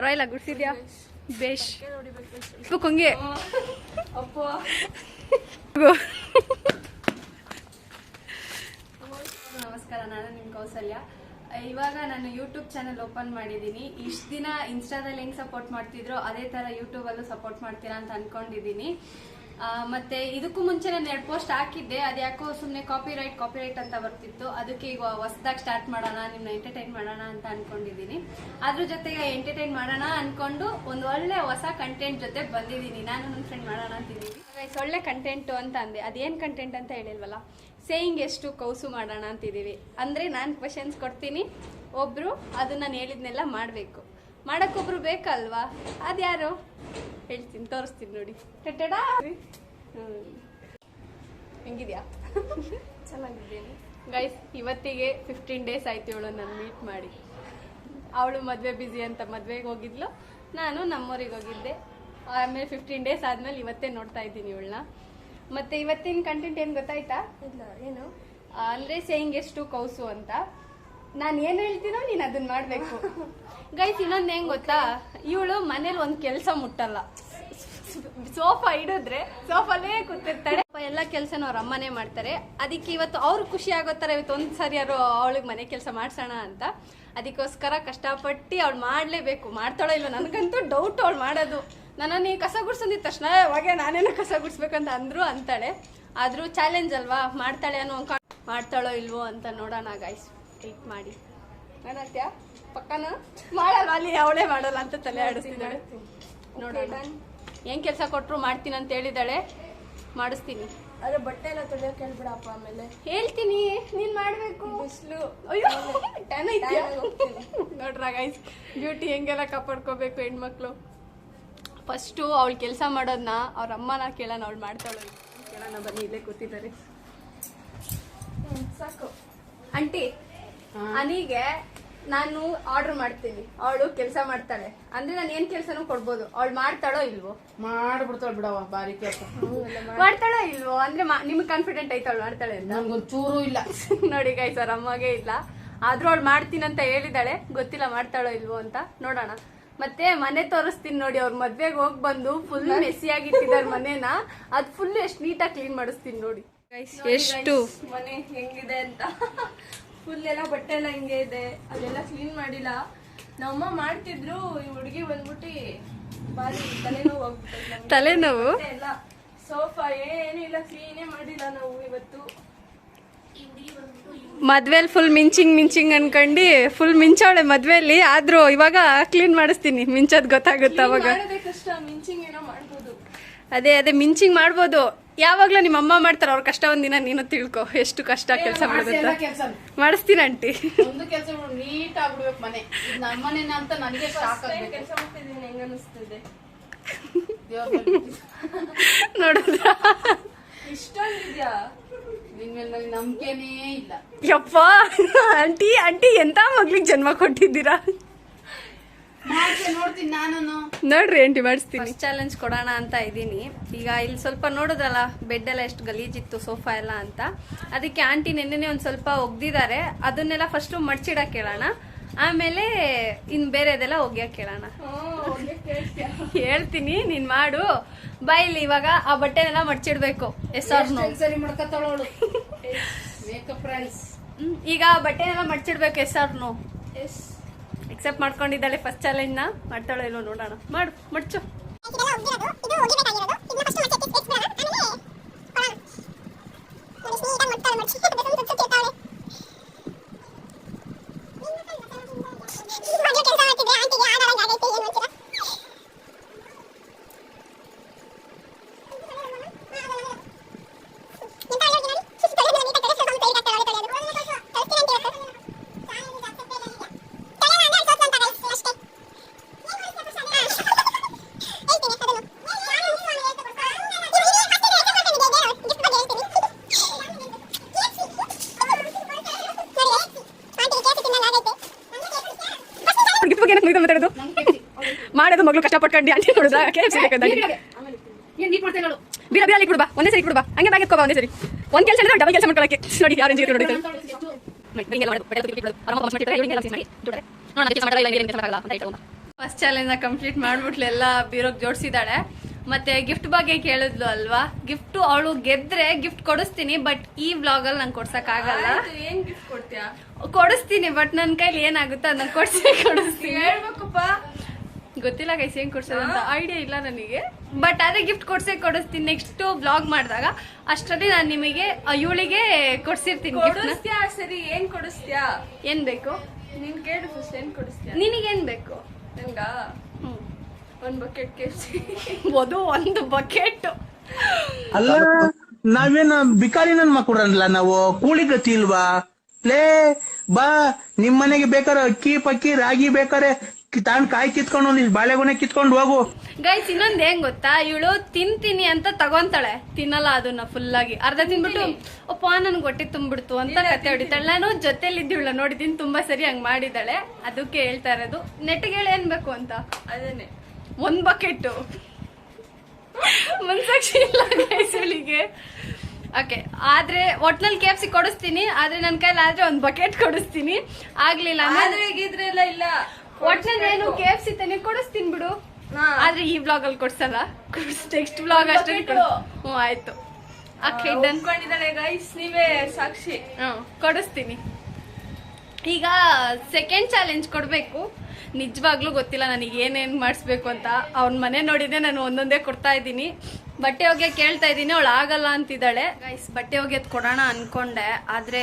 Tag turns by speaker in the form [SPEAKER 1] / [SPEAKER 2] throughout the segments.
[SPEAKER 1] ಪರವಾಗಿಲ್ಲ ಗುಡ್ಸಿದ್ಯಾ ಬೇಷ್ ಕೊಂಗೆ ನಮಸ್ಕಾರ, ನಾನು ನಿಮ್ಮ ಕೌಸಲ್ಯ. ಇವಾಗ ನಾನು ಯೂಟ್ಯೂಬ್ ಚಾನಲ್ ಓಪನ್ ಮಾಡಿದ್ದೀನಿ. ಇಷ್ಟು ದಿನ ಇನ್ಸ್ಟಾದಲ್ಲಿ ಹೆಂಗ್ ಸಪೋರ್ಟ್ ಮಾಡ್ತಿದ್ರು ಅದೇ ತರ ಯೂಟ್ಯೂಬ್ ಅಲ್ಲೂ ಸಪೋರ್ಟ್ ಮಾಡ್ತೀರಾ ಅಂತ ಅನ್ಕೊಂಡಿದ್ದೀನಿ. ಮತ್ತೆ ಇದಕ್ಕೂ ಮುಂಚೆ ನಾನು 2 ಪೋಸ್ಟ್ ಹಾಕಿದ್ದೆ, ಅದ್ಯಾಕೋ ಸುಮ್ಮನೆ ಕಾಪಿರೈಟ್ ಅಂತ ಬರ್ತಿತ್ತು. ಅದಕ್ಕೆ ಈಗ ಹೊಸದಾಗಿ ಸ್ಟಾರ್ಟ್ ಮಾಡೋಣ, ನಿಮ್ಮನ್ನ ಎಂಟರ್ಟೈನ್ ಮಾಡೋಣ ಅಂತ ಅನ್ಕೊಂಡಿದ್ದೀನಿ. ಅದ್ರ ಜೊತೆಗೆ ಎಂಟರ್ಟೈನ್ ಮಾಡೋಣ ಅನ್ಕೊಂಡು ಒಂದು ಒಳ್ಳೆ ಹೊಸ ಕಂಟೆಂಟ್ ಜೊತೆ ಬಂದಿದ್ದೀನಿ. ನಾನು ನನ್ನ ಫ್ರೆಂಡ್ ಮಾಡೋಣ ಅಂತಿದ್ದೀನಿ. ಒಳ್ಳೆ ಕಂಟೆಂಟು ಅಂತ ಅಂದೆ, ಅದೇನು ಕಂಟೆಂಟ್ ಅಂತ ಹೇಳಿಲ್ವಲ್ಲ. ಸೇಯಿಂಗ್ ಎಷ್ಟು ಕೌಸು ಮಾಡೋಣ ಅಂತಿದ್ದೀವಿ. ಅಂದರೆ ನಾನು ಕ್ವೆಶನ್ಸ್ ಕೊಡ್ತೀನಿ, ಒಬ್ಬರು ಅದು ನಾನು ಹೇಳಿದ್ನೆಲ್ಲ ಮಾಡಬೇಕು. ಮಾಡೋಕ್ಕೊಬ್ರು ಬೇಕಲ್ವಾ? ಅದ್ಯಾರು ಹೇಳ್ತೀನಿ, ತೋರಿಸ್ತೀನಿ ನೋಡಿ. ಟೆಟಡಾ ಹೆಂಗಿದ್ಯಾ? ಚೆನ್ನಾಗಿದ್ದೀನಿ ಗೈಸ್. ಇವತ್ತಿಗೆ 15 ಡೇಸ್ ಆಯ್ತು ಇವಳು ನಾನು ಮೀಟ್ ಮಾಡಿ. ಅವಳು ಮದುವೆ ಬ್ಯುಸಿ ಅಂತ ಮದುವೆಗೆ ಹೋಗಿದ್ಲು, ನಾನು ನಮ್ಮೂರಿಗೆ ಹೋಗಿದ್ದೆ. ಆಮೇಲೆ 15 ಡೇಸ್ ಆದ್ಮೇಲೆ ಇವತ್ತೇ ನೋಡ್ತಾ ಇದ್ದೀನಿ ಇವಳನ್ನ. ಮತ್ತೆ ಇವತ್ತಿನ ಕಂಟೆಂಟ್ ಏನು ಗೊತ್ತಾಯ್ತಾ? ಇಲ್ಲ, ಏನು ಅಂದ್ರೆ ಸೇಯಿಂಗ್ ಎಷ್ಟು ಕೌಸು ಅಂತ. ನಾನು ಏನು ಹೇಳ್ತೀನೋ ನೀನು ಅದನ್ನ ಮಾಡಬೇಕು ಗೈಸ್. ಇನ್ನೊಂದು ಹೆಂಗ್ ಗೊತ್ತಾ, ಇವಳು ಮನೇಲಿ ಒಂದು ಕೆಲಸ ಮುಟ್ಟಲ್ಲ. ಸೋಫಾ ಇಡಿದ್ರೆ ಸೋಫಾಲೇ ಕೂತಿರ್ತಾಳೆ. ಎಲ್ಲ ಕೆಲಸನ ಅವ್ರ ಅಮ್ಮನೇ ಮಾಡ್ತಾರೆ. ಅದಕ್ಕೆ ಇವತ್ತು ಅವ್ರು ಖುಷಿ ಆಗೋ ಥರ ಇವತ್ತು ಒಂದ್ಸರಿ ಯಾರು ಅವಳಿಗೆ ಮನೆ ಕೆಲಸ ಮಾಡ್ಸೋಣ ಅಂತ. ಅದಕ್ಕೋಸ್ಕರ ಕಷ್ಟಪಟ್ಟು ಅವಳು ಮಾಡಲೇಬೇಕು. ಮಾಡ್ತಾಳೋ ಇಲ್ಲ ನನಗಂತೂ ಡೌಟ್ ಅವಳು ಮಾಡೋದು. ನಾನು ಈ ಕಸ ಗುಡ್ಸಂದಿದ ತಕ್ಷಣ ಅವಾಗೆ ನಾನೇನೋ ಕಸ ಗುಡ್ಸ್ಬೇಕಂತ ಅಂದ್ರು ಅಂತಾಳೆ. ಆದ್ರೂ ಚಾಲೆಂಜ್ ಅಲ್ವಾ, ಮಾಡ್ತಾಳೆ ಅನ್ನೋ ಮಾಡ್ತಾಳೋ ಇಲ್ವೋ ಅಂತ ನೋಡೋಣ ಗೈಸ್. ಟ್ರೀಟ್ ಮಾಡಿ ಏನತ್ಯ ಪಕ್ಕನ ಮಾಡಲ್ಲ, ಅಲ್ಲಿ ಅವಳೇ ಮಾಡಲ್ಲ ಅಂತ ತಲೆ ಆಡಿಸ್ತಿದ್ದಾಳೆ. ನೋಡೋಣ ಏನ್ ಕೆಲಸ ಕೊಟ್ರು ಮಾಡ್ತೀನಿ ಅಂತ ಹೇಳಿದಾಳೆ, ಮಾಡಿಸ್ತೀನಿ.
[SPEAKER 2] ಅದೇ ಬಟ್ಟೆ ಎಲ್ಲ ತೊಳೆಯೋಕೆ ಹೇಳ್ಬಿಡಪ್ಪ, ಆಮೇಲೆ
[SPEAKER 1] ಹೇಳ್ತೀನಿ, ನೀನ್ ಮಾಡ್ಬೇಕು. ಬಿಸಿಲು ಅಯ್ಯೋ ನೋಡ್ರ ಗೈಸ್, ಬ್ಯೂಟಿ ಹೆಂಗೆಲ್ಲ ಕಾಪಾಡ್ಕೋಬೇಕು ಹೆಣ್ಮಕ್ಳು. ಫಸ್ಟು ಅವಳು ಕೆಲಸ ಮಾಡೋದನ್ನ ಅವ್ರ ಅಮ್ಮನ ಕೇಳೋಣ, ಅವಳು ಮಾಡ್ತಾಳೆ ಕೇಳೋಣ. ಬನ್ನಿ, ಇಲ್ಲೇ ಕೂತಿದ್ದಾರೆ.
[SPEAKER 2] ಸಾಕು
[SPEAKER 1] ಆಂಟಿ, ಅನಿಗೆ ನಾನು ಆರ್ಡರ್ ಮಾಡ್ತೀನಿ, ಅವಳು ಕೆಲಸ ಮಾಡ್ತಾಳೆ. ಅಂದ್ರೆ ನಾನು ಏನ್ ಕೆಲ್ಸನೂ ಕೊಡ್ಬೋದು. ಅವಳು ಮಾಡ್ತಾಳೋ ಇಲ್ವೋ?
[SPEAKER 2] ಮಾಡ್ಬಿಡ್ತಾಳ ಬಿಡವ, ಬಾರಿ ಕೆಲಸ
[SPEAKER 1] ಮಾಡ್ತಾಳೋ ಇಲ್ವೋ ಅಂದ್ರೆ ನಿಮ್ಗೆ ಕಾನ್ಫಿಡೆಂಟ್ ಐತೆ ಅವಳು ಮಾಡ್ತಾಳೆ ಅಂತ?
[SPEAKER 2] ನನ್ಗೊಂಚೂರು ಇಲ್ಲ
[SPEAKER 1] ನೋಡಿ ಗೈಸ್, ಅವ್ರ ಅಮ್ಮಗೆ ಇಲ್ಲ. ಆದ್ರೂ ಅವಳು ಮಾಡ್ತೀನಿ ಅಂತ ಹೇಳಿದಾಳೆ, ಗೊತ್ತಿಲ್ಲ ಮಾಡ್ತಾಳೋ ಇಲ್ವೋ ಅಂತ. ನೋಡೋಣ. ಮತ್ತೆ ಮನೆ ತೋರಿಸ್ತೀನಿ ನೋಡಿ. ಅವ್ರ ಮದ್ವೆಗೆ ಹೋಗಿ ಬಂದು ಫುಲ್ ಮೆಸ್ಸಿ ಆಗಿಟ್ಟಿದ್ದಾರೆ ಮನೇನ. ಅದ್ ಫುಲ್ ಎಷ್ಟು ನೀಟಾಗಿ ಕ್ಲೀನ್ ಮಾಡಿಸ್ತೀನಿ ನೋಡಿ. ಎಷ್ಟು
[SPEAKER 2] ಮನೆ ಹೆಂಗಿದೆ ಅಂತ. ಫುಲ್ ಎಲ್ಲ ಬಟ್ಟೆ ಎಲ್ಲ ಹಿಂಗೆ ಇದೆ, ಅದೆಲ್ಲ ಕ್ಲೀನ್ ಮಾಡಿಲ್ಲ. ನಮ್ಮಮ್ಮ ಮಾಡ್ತಿದ್ರು, ಈ ಹುಡುಗಿ ಬಂದ್ಬಿಟ್ಟು ಬಾರಿ ತಲೆನೋವು ಹೋಗ್ಬಿಟ್ಟು.
[SPEAKER 1] ತಲೆನೋವು
[SPEAKER 2] ಎಲ್ಲ ಸೋಫಾ ಏನಿಲ್ಲ, ಕ್ಲೀನೇ ಮಾಡಿಲ್ಲ ನಾವು ಇವತ್ತು.
[SPEAKER 1] ಮದ್ವೆಲ್ ಫುಲ್ ಮಿಂಚಿಂಗ್ ಅನ್ಕಂಡು ಫುಲ್ ಮಿಂಚಾವಳೆ ಮದ್ವೆಲಿ. ಆದ್ರೂ ಇವಾಗ ಕ್ಲೀನ್ ಮಾಡಿಸ್ತೀನಿ, ಮಿಂಚೋದ್ ಗೊತ್ತಾಗುತ್ತೆ ಅವಾಗ.
[SPEAKER 2] ಕಷ್ಟ, ಮಿಂಚಿಂಗ್ ಏನೋ ಮಾಡ್ಬೋದು.
[SPEAKER 1] ಅದೇ ಮಿಂಚಿಂಗ್ ಮಾಡ್ಬೋದು. ಯಾವಾಗ್ಲೂ ನಿಮ್ಮ ಅಮ್ಮ ಮಾಡ್ತಾರ, ಅವ್ರ ಕಷ್ಟ ಒಂದಿನ ನೀನು ತಿಳ್ಕೊ, ಎಷ್ಟು ಕಷ್ಟ ಕೆಲಸ ಮಾಡೋದಂತ. ಮಾಡಿಸ್ತೀನಿ ಆಂಟಿ.
[SPEAKER 2] ಒಂದು ಕೆಲಸ ನೀಟ್ ಆಗ್ಬಿಡ್ಬೇಕು ಮನೆ. ನಮ್ಮನೆ ಅಂತ ನನಗೆ ಕೆಲಸ ಮಾಡ್ತಿದ್ದೀನಿ, ಹೆಂಗ ಅನಿಸ್ತಿದೆ
[SPEAKER 1] ನೋಡಿದ್ರ?
[SPEAKER 2] ಇಷ್ಟೊಂದಿದ್ಯಾ? ನಿಮ್ಮೇಲೆ ನಂಬಿಕೆನೇ ಇಲ್ಲ.
[SPEAKER 1] ಯಪ್ಪ ಆಂಟಿ ಎಂತ ಮಗ್ಳಿಗೆ ಜನ್ಮ ಕೊಟ್ಟಿದ್ದೀರಾ.
[SPEAKER 2] ನೋಡ್ತೀನಿ ನಾನು.
[SPEAKER 1] ನೋಡ್ರಿ ಆಂಟಿ, ಮಾಡಿಸ್ತೀನಿ. ಚಾಲೆಂಜ್ ಕೊಡೋಣ ಅಂತ ಇದ್ದೀನಿ. ಈಗ ಇಲ್ಲಿ ಸ್ವಲ್ಪ ನೋಡೋದಲ್ಲ, ಬೆಡ್ ಎಲ್ಲ ಎಷ್ಟು ಗಲೀಜಿತ್ತು, ಸೋಫಾ ಎಲ್ಲ ಅಂತ. ಅದಕ್ಕೆ ಆಂಟಿ ನೆನ್ನೆ ಒಂದ್ ಸ್ವಲ್ಪ ಒಗ್ದಿದ್ದಾರೆ. ಅದನ್ನೆಲ್ಲ ಫಸ್ಟ್ ಮಡ್ಚಿಡಕ್ ಕೇಳೋಣ, ಆಮೇಲೆ ಇನ್ ಬೇರೆದೆಲ್ಲ ಒಗ್ಯಕ್ ಕೇಳೋಣ. ಹೇಳ್ತೀನಿ, ನೀನ್ ಮಾಡು. ಬಾಯಿಲಿ ಇವಾಗ ಆ ಬಟ್ಟೆನೆಲ್ಲ ಮಡ್ಚಿಡ್ಬೇಕು.
[SPEAKER 2] ಸರಿ ಮಾಡ್ಕೊತಾಳೋಳು. Makeup prize.
[SPEAKER 1] ಈಗ ಬಟ್ಟೆನೆಲ್ಲ ಮಡ್ಚಿಡ್ಬೇಕು. ಎಸ್ಆರ್ನು ಎಕ್ಸೆಪ್ಟ್ ಮಾಡ್ಕೊಂಡಿದ್ದಾಳೆ. ಫಸ್ಟ್ ಚಾಲೆಂಜ್ ನ ಮಾಡ್ತಾಳೋ ಇಲ್ವೋ ನೋಡೋಣ. ಮಾಡು, ಮಡ್ಚು. ಮಾಡೋದು ಮಗಳು ಕಷ್ಟಪಟ್ಕೊಂಡು ಆಂಟಿ ನೋಡಿದ್ರ ಬಿರ ಅಲ್ಲಿ ಕೊಡ್ಬಾ, ಒಂದೇ ಸರಿ ಕೊಡ್ಬಾ, ಹಂಗೆ ಬ್ಯಾಗ್ ಎತ್ಕೋಬಾ ಒಂದೇ ಸರಿ. ಒಂದ್ ಕೆಲಸ ಅಂದ್ರೆ ಡಬಲ್ ಕೆಲಸ ಮಾಡ್ಕೊಳಕ್ಕೆ ನೋಡಿ. ಯಾರು ನೋಡಿ ಫಸ್ಟ್ ಚಾಲೆಂಜ್ ಕಂಪ್ಲೀಟ್ ಮಾಡ್ಬಿಟ್ಲು, ಎಲ್ಲ ಬೀರೋಗ್ ಜೋಡಿಸಿದಾಳೆ. ಮತ್ತೆ ಗಿಫ್ಟ್ ಬಗ್ಗೆ ಕೇಳಿದ್ಲು ಅಲ್ವಾ, ಗಿಫ್ಟ್ ಅವಳು ಗೆದ್ರೆ ಗಿಫ್ಟ್ ಕೊಡಿಸ್ತೀನಿ, ಬಟ್ ಈ ವ್ಲಾಗ್ ಅಲ್ಲಿ ನಂಗೆ ಕೊಡ್ಸಕ್ ಆಗಲ್ಲ.
[SPEAKER 2] ಏನ್ ಗಿಫ್ಟ್ ಕೊಡ್ತೀಯಾ?
[SPEAKER 1] ಕೊಡಿಸ್ತೀನಿ, ಬಟ್ ನನ್ ಕೈಲಿ ಏನಾಗುತ್ತೋ ಅದನ್ನ ಕೊಡಿಸ್ತೀನಿ.
[SPEAKER 2] ಹೇಳ್ಬೇಕಪ್ಪ,
[SPEAKER 1] ಗೊತ್ತಿಲ್ಲ ಗೈಸ್ ಹೆಂಗ್ ಕೊಡ್ಸೋದು ಅಂತ ಐಡಿಯಾ ಇಲ್ಲ ನನಗೆ, ಬಟ್ ಅದೇ ಗಿಫ್ಟ್ ಕೊಡಿಸ್ತೀನಿ. ನೆಕ್ಸ್ಟ್ ವ್ಲಾಗ್ ಮಾಡಿದಾಗ ಅಷ್ಟರಲ್ಲಿ ನಾನು ನಿಮಗೆ ಇವಳಿಗೆ ಕೊಡ್ಸಿರ್ತೀನಿ.
[SPEAKER 2] ಸರಿ, ಏನ್ ಕೊಡಿಸ್ತೀಯಾ?
[SPEAKER 1] ಏನ್ ಬೇಕು
[SPEAKER 2] ನೀನ್ ಕೇಳು ಫಸ್ಟ್, ಏನ್ ಕೊಡಿಸ್ತೀಯಾ?
[SPEAKER 1] ನಿನಗೇನ್ ಬೇಕು?
[SPEAKER 2] ನಂಗ ಒಂದ್ ಬಕೆಟ್ ಕೆಫ್ಸಿ.
[SPEAKER 1] ಅದು ಒಂದು ಬಕೆಟ್.
[SPEAKER 3] ಅಲ್ಲ ನಾವೇನ ಬಿಕಾರಿ ನನ್ ಮಕ್ಕಳಲ್ಲ, ನಾವು ಕೂಲಿ ಗತಿ ಇಲ್ವಾ? ಲೇ ಬಾ, ನಿಮ್ ಮನೆಗೆ ಬೇಕಾರೆ ಅಕ್ಕಿ ಪಕ್ಕಿ ರಾಗಿ ಬೇಕಾರೆ ತಾಂಡ್ ಕಾಯಿ ಕಿತ್ಕೊಂಡು ಒಂದಿಷ್ಟು ಬಾಳೆಗೊನೆ ಕಿತ್ಕೊಂಡು ಹೋಗು.
[SPEAKER 1] ಗೈಸ್ ಇನ್ನೊಂದ್ ಹೆಂಗ್ ಗೊತ್ತಾ, ಇವಳು ತಿಂತೀನಿ ಅಂತ ತಗೊಂತಾಳೆ, ತಿನ್ನಲ್ಲ ಅದನ್ನ ಫುಲ್ ಆಗಿ. ಅರ್ಧ ತಿನ್ಬಿಟ್ಟು ಅಪ್ಪ ನನ್ಗೆ ಹೊಟ್ಟೆ ತುಂಬಿಡ್ತು ಅಂತ ಕತೆ ಹೊಡಿತಾಳೆ. ನಾನು ಜೊತೆಲಿ ಇದ್ದೀವಳ ನೋಡಿದೀನಿ, ತುಂಬಾ ಸರಿ ಹಂಗ್ ಮಾಡಿದಾಳೆ. ಅದಕ್ಕೆ ಹೇಳ್ತಾ ಇರೋದು, ನೆಟ್ಗೆ ಹೇಳಿ ಏನ್ ಬೇಕು ಅಂತ.
[SPEAKER 2] ಅದನ್ನೇ
[SPEAKER 1] ಒಂದ್ ಬಕೆಟ್ ಮನ್ಸಾಕ್ಷಿ ಇಲ್ಲ ಗೈಸ್ ಇವಳಿಗೆ. ಓಕೆ, ಆದ್ರೆ ಒಟ್ನಲ್ಲಿ KFC ಕೊಡಿಸ್ತೀನಿ, ಆದ್ರೆ ನನ್ ಕೈಲಿ ಆದ್ರೆ ಒಂದ್ ಬಕೆಟ್ ಕೊಡಿಸ್ತೀನಿ. ಆಗ್ಲಿಲ್ಲ
[SPEAKER 2] ಇದ್ರೆಲ್ಲ ಇಲ್ಲ,
[SPEAKER 1] ಒಟ್ನಲ್ಲಿ ಏನು KFC ತಾನೆ ಕೊಡಿಸ್ತೀನಿ ಬಿಡು. ಆದ್ರೆ ಈ ಬ್ಲಾಗ್ ಅಲ್ಲಿ ಕೊಡ್ಸಲ್ಲ, ನೆಕ್ಸ್ಟ್ ಬ್ಲಾಗ್ ಅಷ್ಟೇ. ಹ್ಮ್ ಆಯ್ತು,
[SPEAKER 2] ಅನ್ಕೊಂಡಿದ್ದಾಳೆ ಗೈಸ್, ನೀವೇ ಸಾಕ್ಷಿ.
[SPEAKER 1] ಕೊಡಿಸ್ತೀನಿ. ಈಗ ಸೆಕೆಂಡ್ ಚಾಲೆಂಜ್ ಕೊಡ್ಬೇಕು. ನಿಜವಾಗ್ಲೂ ಗೊತ್ತಿಲ್ಲ ನನಗೆ ಏನೇನ್ ಮಾಡಿಸ್ಬೇಕು ಅಂತ. ಅವ್ನ ಮನೆ ನೋಡಿದ್ರೆ ನಾನು ಒಂದೊಂದೇ ಕೊಡ್ತಾ ಇದ್ದೀನಿ. ಬಟ್ಟೆ ಒಗೆಯಕ್ಕೆ ಕೇಳ್ತಾ ಇದ್ದೀನಿ, ಅವಳು ಆಗಲ್ಲ ಅಂತಿದ್ದಾಳೆ. ಗೈಸ್ ಬಟ್ಟೆ ಒಗೆಯೋದ್ ಕೊಡೋಣ ಅನ್ಕೊಂಡೆ, ಆದ್ರೆ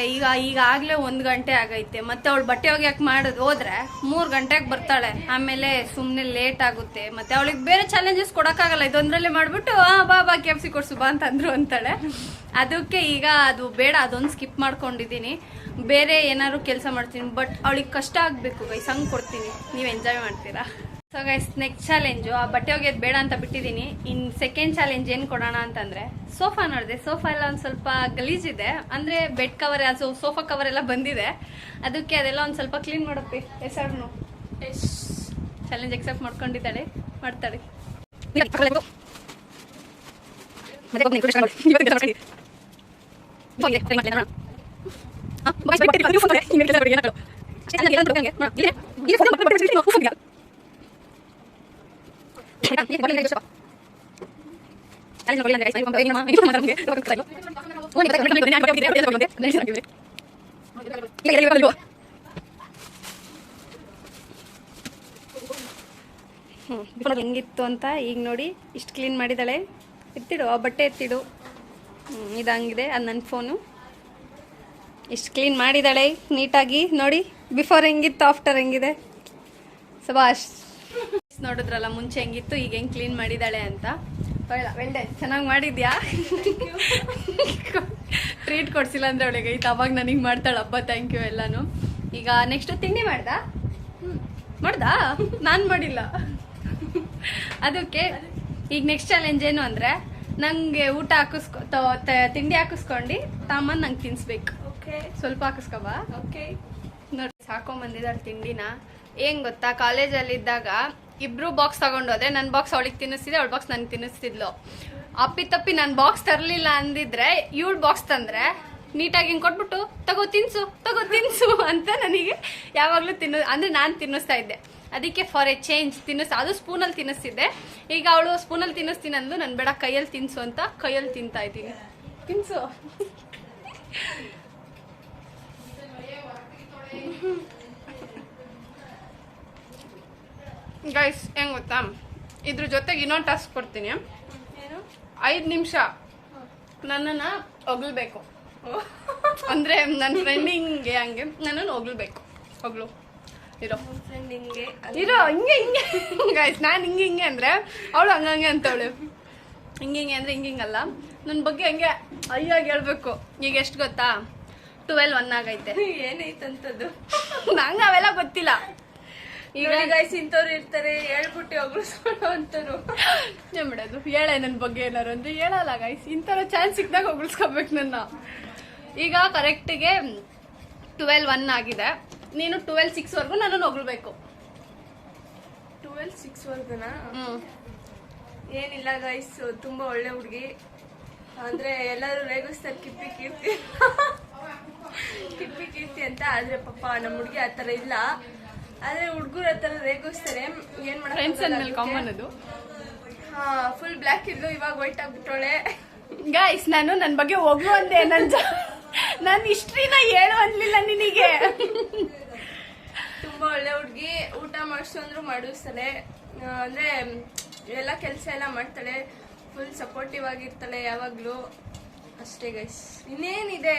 [SPEAKER 1] ಈಗಾಗ್ಲೇ 1 ಗಂಟೆ ಆಗೈತೆ. ಮತ್ತೆ ಅವಳು ಬಟ್ಟೆ ಒಗೆಯಕ್ಕೆ ಮಾಡೋದು ಹೋದ್ರೆ 3 ಗಂಟೆಗೆ ಬರ್ತಾಳೆ, ಆಮೇಲೆ ಸುಮ್ನೆ ಲೇಟ್ ಆಗುತ್ತೆ. ಮತ್ತೆ ಅವಳಿಗೆ ಬೇರೆ ಚಾಲೆಂಜಸ್ ಕೊಡಕ್ಕಾಗಲ್ಲ, ಇದೊಂದ್ರಲ್ಲೇ ಮಾಡ್ಬಿಟ್ಟು ಬಾ KFC ಕೊಡ್ಸು ಬಾ ಅಂತಂದ್ರು ಅಂತಾಳೆ. ಅದಕ್ಕೆ ಈಗ ಅದು ಬೇಡ, ಅದೊಂದು ಸ್ಕಿಪ್ ಮಾಡ್ಕೊಂಡಿದ್ದೀನಿ. ಬೇರೆ ಏನಾದ್ರು ಕೆಲಸ ಮಾಡ್ತೀನಿ, ಬಟ್ ಅವಳಿಗೆ ಕಷ್ಟ ಆಗ್ಬೇಕು ಗೈಸ್, ಹಂಗ್ ಕೊಡ್ತೀನಿ, ನೀವ್ ಎಂಜಾಯ್ ಮಾಡ್ತೀರಾ. ಸೊ ಗೈಸ್ ನೆಕ್ಸ್ಟ್ ಚಾಲೆಂಜು, ಆ ಬಟ್ಟೆ ಒಗೆಯೋದು ಬೇಡ ಅಂತ ಬಿಟ್ಟಿದ್ದೀನಿ. ಇನ್ ಸೆಕೆಂಡ್ ಚಾಲೆಂಜ್ ಏನ್ ಕೊಡೋಣ ಅಂತಂದ್ರೆ, ಸೋಫಾ ನೋಡಿದೆ, ಸೋಫಾ ಎಲ್ಲ ಒಂದ್ ಸ್ವಲ್ಪ ಗಲೀಜಿದೆ, ಅಂದ್ರೆ ಬೆಡ್ ಕವರ್ ಸೋಫಾ ಕವರ್ ಎಲ್ಲ ಬಂದಿದೆ. ಅದಕ್ಕೆ ಅದೆಲ್ಲ ಒಂದ್ ಸ್ವಲ್ಪ ಕ್ಲೀನ್ ಮಾಡಪ್ಪಿ. ಹೆಸರು ಚಾಲೆಂಜ್ ಎಕ್ಸೆಪ್ಟ್ ಮಾಡ್ಕೊಂಡಿದ್ದಾಳೆ, ಮಾಡ್ತಾಳೆ. ಹೆಂಗಿತ್ತು ಅಂತ ಈಗ ನೋಡಿ, ಇಷ್ಟು ಕ್ಲೀನ್ ಮಾಡಿದಾಳೆ. ಎತ್ತಿಡು ಆ ಬಟ್ಟೆ, ಎತ್ತಿಡು. ಇದಂಗಿದೆ, ಅದು ನನ್ನ ಫೋನು. ಇಷ್ಟು ಕ್ಲೀನ್ ಮಾಡಿದಾಳೆ ನೀಟಾಗಿ. ನೋಡಿ ಬಿಫೋರ್ ಹೆಂಗಿತ್ತು, ಆಫ್ಟರ್ ಹೆಂಗಿದೆ. ಸಬಾಷ್. ನೋಡಿದ್ರಲ್ಲ ಮುಂಚೆ ಹೆಂಗಿತ್ತು, ಈಗ ಹೆಂಗ್ ಕ್ಲೀನ್ ಮಾಡಿದಾಳೆ ಅಂತ. ವೆಲ್ಡನ್, ಚೆನ್ನಾಗಿ ಮಾಡಿದ್ಯಾ. ಟ್ರೀಟ್ ಕೊಡ್ಸಿಲ್ಲ ಅಂದ್ರೆ ಅವಳಿಗೆ ಐತೆ, ಅವಾಗ ನನಗೆ ಮಾಡ್ತಾಳೆ ಹಬ್ಬ. ಥ್ಯಾಂಕ್ ಯು ಎಲ್ಲಾನು. ಈಗ ನೆಕ್ಸ್ಟ್ ತಿಂಡಿ ಮಾಡ್ದಾ ನಾನು ಮಾಡಿಲ್ಲ. ಅದಕ್ಕೆ ಈಗ ನೆಕ್ಸ್ಟ್ ಚಾಲೆಂಜ್ ಏನು ಅಂದ್ರೆ, ನಂಗೆ ಊಟ ತಿಂಡಿ ಹಾಕಿಸ್ಕೊಂಡು ತಾಮನ್ ನಂಗೆ ತಿನ್ಸ್ಬೇಕು. ಸ್ವಲ್ಪ ಹಾಕಿಸ್ಕೊಬಾ. ನೋಡಿ ಹಾಕೊಂಡ್ ತಿಂಡಿನ. ಏನ್ ಗೊತ್ತಾ, ಕಾಲೇಜಲ್ಲಿ ಇದ್ದಾಗ ಇಬ್ರು ಬಾಕ್ಸ್ ತಗೊಂಡೋದ್ರೆ ನನ್ನ ಬಾಕ್ಸ್ ಅವಳಿಗೆ ತಿನ್ನಿಸ್ತಿದ್ದೆ, ಅವಳ ಬಾಕ್ಸ್ ನನ್ಗೆ ತಿನ್ನಿಸ್ತಿದ್ಲು. ಅಪ್ಪಿ ನನ್ನ ಬಾಕ್ಸ್ ತರ್ಲಿಲ್ಲ ಅಂದಿದ್ರೆ ಇವಳ ಬಾಕ್ಸ್ ತಂದ್ರೆ ನೀಟಾಗಿ ಹಿಂಗೆ ಕೊಟ್ಬಿಟ್ಟು ತಗೋ ತಿನ್ಸು ಅಂತ ನನಗೆ ಯಾವಾಗ್ಲೂ ಅಂದ್ರೆ ನಾನು ತಿನ್ನಿಸ್ತಾ ಇದ್ದೆ. ಅದಕ್ಕೆ ಫಾರ್ ಎ ಚೇಂಜ್ ಅದು ಸ್ಪೂನಲ್ಲಿ ತಿನ್ನಿಸ್ತಿದ್ದೆ. ಈಗ ಅವಳು ಸ್ಪೂನಲ್ಲಿ ತಿನ್ನಿಸ್ತೀನಿ ಅಂದು, ನನ್ ಬೇಡ ಕೈಯಲ್ಲಿ ತಿನ್ಸು ಅಂತ ಕೈಯಲ್ಲಿ ತಿಂತಾ ಇದ್ದೀನಿ. ತಿನ್ಸು. ಗೈಸ್ ಹೆಂಗ್ ಗೊತ್ತಾ, ಇದ್ರ ಜೊತೆಗೆ ಇನ್ನೊಂದು ಟಾಸ್ಕ್ ಕೊಡ್ತೀನಿ. 5 ನಿಮಿಷ ನನ್ನನ್ನ ಹೊಗಳ್ಬೇಕು. ಅಂದ್ರೆ ನನ್ನ ಫ್ರೆಂಡ್ ಹಂಗೆ ನನ್ನನ್ನು ಹೊಗಳ್ಬೇಕು. ಇರೋ ಹಿಂಗೆ ಗೈಸ್, ನಾನು ಹಿಂಗೆ ಅಂದ್ರೆ ಅವಳು ಹಂಗಂಗೆ ಅಂತವಳು. ಹಿಂಗೆ ಅಂದ್ರೆ ಹಿಂಗಿಂಗಲ್ಲ, ನನ್ನ ಬಗ್ಗೆ ಹಂಗೆ ಅಯ್ಯಾಗಿ ಹೇಳ್ಬೇಕು. ಈಗ ಎಷ್ಟು ಗೊತ್ತಾ, 12:01 ಆಗೈತೆ.
[SPEAKER 2] ಏನೈತಂತದ್ದು
[SPEAKER 1] ನಂಗೆ ಅವೆಲ್ಲ ಗೊತ್ತಿಲ್ಲ.
[SPEAKER 2] ಈಗ ಗೈಸ್ ಇಂಥವ್ರು ಇರ್ತಾರೆ, ಹೇಳ್ಬಿಟ್ಟು ಹೊಗಳಿಸ್ಕೊಳ್ಳೋ ಅಂತವ್ರು.
[SPEAKER 1] ಏನ್ ಬಿಡೋದು, ಹೇಳ ನನ್ನ ಬಗ್ಗೆ ಏನಾರು ಅಂದ್ರೆ ಹೇಳಲ್ಲ ಗೈಸ್. ಇಂಥರ ಚಾನ್ಸ್ ಸಿಕ್ದಾಗ ಹೊಗಳಿಸ್ಕೋಬೇಕು ನನ್ನ. ಈಗ ಕರೆಕ್ಟಿಗೆ 12:01 ಆಗಿದೆ. ನೀನು 12:06 ನನ್ನನ್ನು ಹೊಗಳ್ಬೇಕು.
[SPEAKER 2] 12:06 ಏನಿಲ್ಲ ಗೈಸ್, ತುಂಬಾ ಒಳ್ಳೆ ಹುಡುಗಿ. ಅಂದ್ರೆ ಎಲ್ಲರೂ ರೇಗಿಸ್ತಾರೆ ಕಿಪ್ಪಿ ಕೀರ್ತಿ ಅಂತ. ಆದ್ರೆ ಪಾಪ ನಮ್ಮ ಹುಡುಗಿ ಆತರ ಇಲ್ಲ. ಆದ್ರೆ ಹುಡ್ಗರ ಹತ್ರ ರೇಗಿಸ್ತಾರೆ, ಏನ್
[SPEAKER 1] ಫ್ರೆಂಡ್ಸ್ ಅಂದ್ಮೇಲೆ ಕಾಮನ್
[SPEAKER 2] ಮಾಡಕ್
[SPEAKER 1] ಅದು.
[SPEAKER 2] ಫುಲ್ ಬ್ಲ್ಯಾಕ್ ಇದ್ಲು, ಇವಾಗ ವೈಟ್ ಆಗ್ಬಿಟ್ಟೋಳೆ.
[SPEAKER 1] ಗೈಸ್ ನಾನು ನನ್ ಬಗ್ಗೆ ಹೋಗ್ಲು ಅಂದೆ, ನನ್ ಹಿಸ್ಟ್ರಿನ ಹೇಳು ಅನ್ಲಿಲ್ಲ ನಿನಗೆ.
[SPEAKER 2] ತುಂಬಾ ಒಳ್ಳೆ ಹುಡ್ಗಿ, ಊಟ ಮಾಡಿಸು ಅಂದ್ರು ಮಾಡಿಸ್ತಾಳೆ, ಅಂದ್ರೆ ಎಲ್ಲ ಕೆಲಸ ಎಲ್ಲ ಮಾಡ್ತಾಳೆ, ಫುಲ್ ಸಪೋರ್ಟಿವ್ ಆಗಿರ್ತಾಳೆ ಯಾವಾಗ್ಲೂ. ಅಷ್ಟೇ ಗೈಸ್, ಇನ್ನೇನಿದೆ.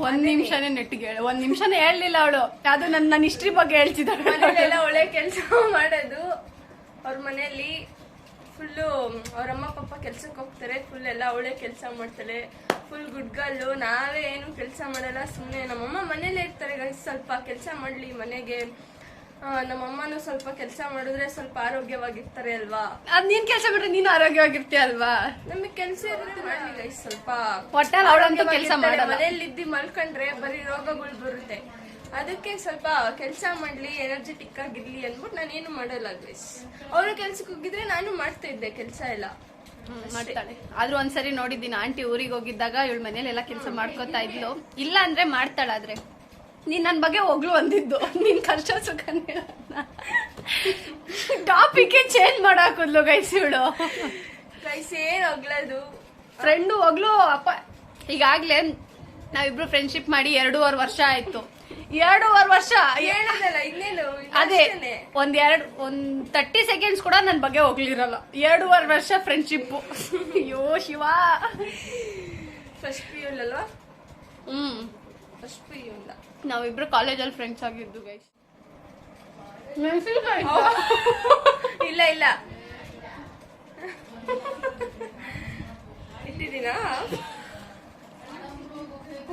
[SPEAKER 1] ಒಂದ್ ನಿಮಿಷನೇ ನೆಟ್ಟಿಗೆ ಹೇಳು, ಒಂದ್ ನಿಮಿಷನೇ ಹೇಳಲಿಲ್ಲ ಅವಳು. ಅದು ನನ್ನ ಹಿಸ್ಟ್ರಿ ಬಗ್ಗೆ ಹೇಳ್ತಿದ್ದಾಳೆ.
[SPEAKER 2] ಮನೇಲೆಲ್ಲ ಒಳ್ಳೆ ಕೆಲಸ ಮಾಡೋದು. ಅವ್ರ ಮನೆಯಲ್ಲಿ ಫುಲ್ಲು ಅವ್ರಮ್ಮ ಪಾಪ ಕೆಲ್ಸಕ್ಕೆ ಹೋಗ್ತಾರೆ, ಫುಲ್ ಎಲ್ಲ ಅವಳೇ ಕೆಲಸ ಮಾಡ್ತಾಳೆ, ಫುಲ್ ಗುಡ್ ಗರ್ಲು. ನಾವೇ ಏನು ಕೆಲಸ ಮಾಡಲ್ಲ, ಸುಮ್ಮನೆ ನಮ್ಮಮ್ಮ ಮನೇಲೇ ಇರ್ತಾರೆ ಗೈಸ್. ಸ್ವಲ್ಪ ಕೆಲಸ ಮಾಡ್ಲಿ ಮನೆಗೆ, ನಮ್ಮಮ್ಮನೂ ಸ್ವಲ್ಪ ಕೆಲಸ ಮಾಡಿದ್ರೆ ಸ್ವಲ್ಪ ಆರೋಗ್ಯವಾಗಿರ್ತಾರೆ ಅಲ್ವಾ.
[SPEAKER 1] ಅದ್ ನೀನ್ ಕೆಲಸ ಬಿಟ್ರೆ ನೀನು ಆರೋಗ್ಯವಾಗಿರ್ತೀಯ ಅಲ್ವಾ.
[SPEAKER 2] ನಮಗೆ ಕೆಲಸ ಇರುತ್ತೆ ಮಾಡ್ಲಿ ಗೈಸ್. ಸ್ವಲ್ಪ
[SPEAKER 1] ಒಟ್ಟಲ್ಲಿ ಅವಳಂತೂ ಕೆಲಸ ಮಾಡಲ್ಲ.
[SPEAKER 2] ಮನೇಲಿ ಇದ್ದು ಮಲ್ಕೊಂಡ್ರೆ ಬರೀ ರೋಗಗಳು ಬರುತ್ತೆ, ಅದಕ್ಕೆ ಸ್ವಲ್ಪ ಕೆಲಸ ಮಾಡ್ಲಿ, ಎನರ್ಜೆಟಿಕ್ ಆಗಿರ್ಲಿ ಅಂದ್ಬಿಟ್ಟು ನಾನೇನು ಮಾಡಲ್ಲ ಗೈಸ್. ಅವರು ಕೆಲ್ಸಕ್ಕೆ ಹೋಗಿದ್ರೆ ನಾನು ಮಾಡ್ತಾ ಇದ್ದೆ ಕೆಲಸ ಎಲ್ಲ.
[SPEAKER 1] ಮಾಡ್ತಾಳೆ. ಆದ್ರೂ ಒಂದ್ಸರಿ ನೋಡಿದ್ದೀನಿ, ಆಂಟಿ ಊರಿಗೆ ಹೋಗಿದ್ದಾಗ ಇವಳ ಮನೇಲಿ ಎಲ್ಲ ಕೆಲಸ ಮಾಡ್ಕೊತಾ ಇದ್ಲು. ಇಲ್ಲ ಅಂದ್ರೆ ಮಾಡ್ತಾಳಾದ್ರೆ ನೀನ್ ನನ್ ಬಗ್ಗೆ ಹೋಗ್ಲು ಅಂದಿದ್ದು, ನಿನ್ ಕಷ್ಟ ಸುಖ ಟಾಪಿಕ್ ಚೇಂಜ್ ಮಾಡಾಕುದ್ಲು ಗೈಸ್ ಇವಳು.
[SPEAKER 2] ಗೈಸ್ ಏನ್ ಹೋಗ್ಲದು,
[SPEAKER 1] ಫ್ರೆಂಡು ಹೋಗ್ಲು ಅಪ್ಪ. ಈಗಾಗ್ಲೇ ನಾವಿಬ್ರು ಫ್ರೆಂಡ್ಶಿಪ್ ಮಾಡಿ 2.5 ವರ್ಷ ಆಯ್ತು. 2.5 ವರ್ಷ
[SPEAKER 2] ಹೇಳೋದಲ್ಲ ಇನ್ನೇನು.
[SPEAKER 1] ಅದೇ ಒಂದ್ 30 ಸೆಕೆಂಡ್ಸ್ ಕೂಡ ನನ್ ಬಗ್ಗೆ ಹೋಗ್ಲಿರಲ್ಲ. 2.5 ವರ್ಷ ಫ್ರೆಂಡ್ಶಿಪ್. ಅಯ್ಯೋ ಶಿವ.
[SPEAKER 2] ಫಸ್ಟ್ PU ಅಲ್ವಾ? ಫಸ್ಟ್ PU ಇಂದ
[SPEAKER 1] ನಾವಿಬ್ರು ಕಾಲೇಜಲ್ಲಿ ಫ್ರೆಂಡ್ಸ್ ಆಗಿದ್ದು ಗೈಸ್.
[SPEAKER 2] ಇಲ್ಲ ಇಲ್ಲ ಇಟ್ಟಿದ್ದೀನಾ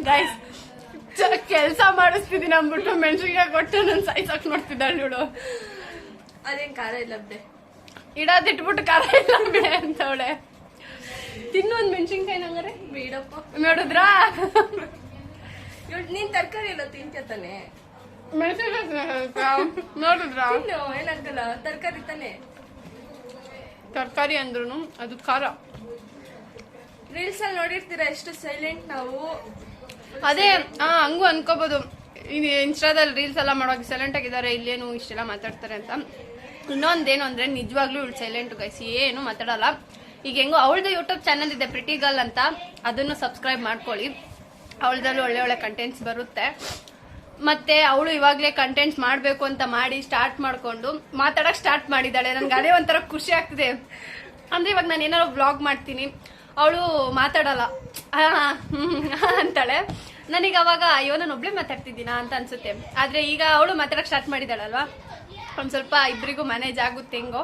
[SPEAKER 1] ಗೈಸ್, ಕೆಲ್ಸ ಮಾಡಿಸ್ತಿದ್ದೀನಿ ಅಂದ್ಬಿಟ್ಟು ಮೆಣಸಿನ್ಕಾಯಿ ಕೊಟ್ಟು ನನ್ ಸಾಯ್ಸಾಕ್ ನೋಡ್ತಿದ್ದಾಳೆ ಇವಳು.
[SPEAKER 2] ಅದೇನ್ ಖಾರ ಇಲ್ಲ ಬಿಡೆ,
[SPEAKER 1] ಇಡೋದಿಟ್ಬಿಟ್ಟು ಖಾರ ಇಲ್ಲ ಬಿಡೆ ಅಂತವಳೆ. ತಿನ್ನು ಒಂದ್ ಮೆಣಸಿನ್ಕಾಯಿ ನಂಗಾರೆ
[SPEAKER 2] ಬೇಡಪ್ಪ.
[SPEAKER 1] ನೋಡಿದ್ರಾ,
[SPEAKER 2] ನೀನ್ ತರಕಾರಿ ಎಲ್ಲ ತಿಂತ್ಯ ತಾನೆ,
[SPEAKER 1] ಮೆಣಸಿನ್ಕಾಯಿ ನೋಡಿದ್ರಾ?
[SPEAKER 2] ತಿನ್ನು, ಏನಾಗಲ್ಲ, ತರಕಾರಿ ತಾನೆ.
[SPEAKER 1] ತರಕಾರಿ ಅಂದ್ರೂ ಅದು ಖಾರ.
[SPEAKER 2] ರೀಲ್ಸ್ ಅಲ್ಲಿ ನೋಡಿರ್ತೀರಾ ಎಷ್ಟು ಸೈಲೆಂಟ್ ನಾವು.
[SPEAKER 1] ಅದೇ ಹಂಗೂ ಅನ್ಕೋಬಹುದು, ಇನ್ಸ್ಟಾದಲ್ಲಿ ರೀಲ್ಸ್ ಎಲ್ಲ ಮಾಡೋಕೆ ಸೈಲೆಂಟ್ ಆಗಿದ್ದಾರೆ, ಇಲ್ಲೇನು ಇಷ್ಟೆಲ್ಲ ಮಾತಾಡ್ತಾರೆ ಅಂತ. ಇನ್ನೊಂದೇನು ಅಂದ್ರೆ ನಿಜವಾಗ್ಲೂ ಇವಳು ಸೈಲೆಂಟ್ ಗೈಸ್, ಏನು ಮಾತಾಡಲ್ಲ. ಈಗ ಹೆಂಗೋ ಅವಳದು ಯೂಟ್ಯೂಬ್ ಚಾನಲ್ ಇದೆ ಪ್ರಿಟಿ ಗರ್ಲ್ ಅಂತ, ಅದನ್ನು ಸಬ್ಸ್ಕ್ರೈಬ್ ಮಾಡ್ಕೊಳ್ಳಿ. ಅವಳದಲ್ಲೂ ಒಳ್ಳೆ ಒಳ್ಳೆ ಕಂಟೆಂಟ್ಸ್ ಬರುತ್ತೆ. ಮತ್ತೆ ಅವಳು ಇವಾಗಲೇ ಕಂಟೆಂಟ್ಸ್ ಮಾಡಬೇಕು ಅಂತ ಮಾಡಿ ಸ್ಟಾರ್ಟ್ ಮಾಡ್ಕೊಂಡು ಮಾತಾಡಕ್ ಸ್ಟಾರ್ಟ್ ಮಾಡಿದ್ದಾಳೆ. ನನ್ಗೆ ಅದೇ ಒಂಥರ ಖುಷಿ ಆಗ್ತಿದೆ. ಅಂದ್ರೆ ಇವಾಗ ನಾನು ಏನಾದ್ರು ವ್ಲಾಗ್ ಮಾಡ್ತೀನಿ, ಅವಳು ಮಾತಾಡಲ್ಲ ಅಂತಾಳೆ. ನನಗೆ ಅವಾಗ ಅಯ್ಯೋ ನಾನು ಒಬ್ಳೆ ಮಾತಾಡ್ತಿದ್ದೀನಾ ಅಂತ ಅನ್ಸುತ್ತೆ. ಆದ್ರೆ ಈಗ ಅವಳು ಮಾತಾಡಕ್ ಸ್ಟಾರ್ಟ್ ಮಾಡಿದಾಳಲ್ವಾ, ಒಂದ್ ಸ್ವಲ್ಪ ಇಬ್ಬರಿಗೂ ಮ್ಯಾನೇಜ್ ಆಗುತ್ತೆ ಹೆಂಗೋ.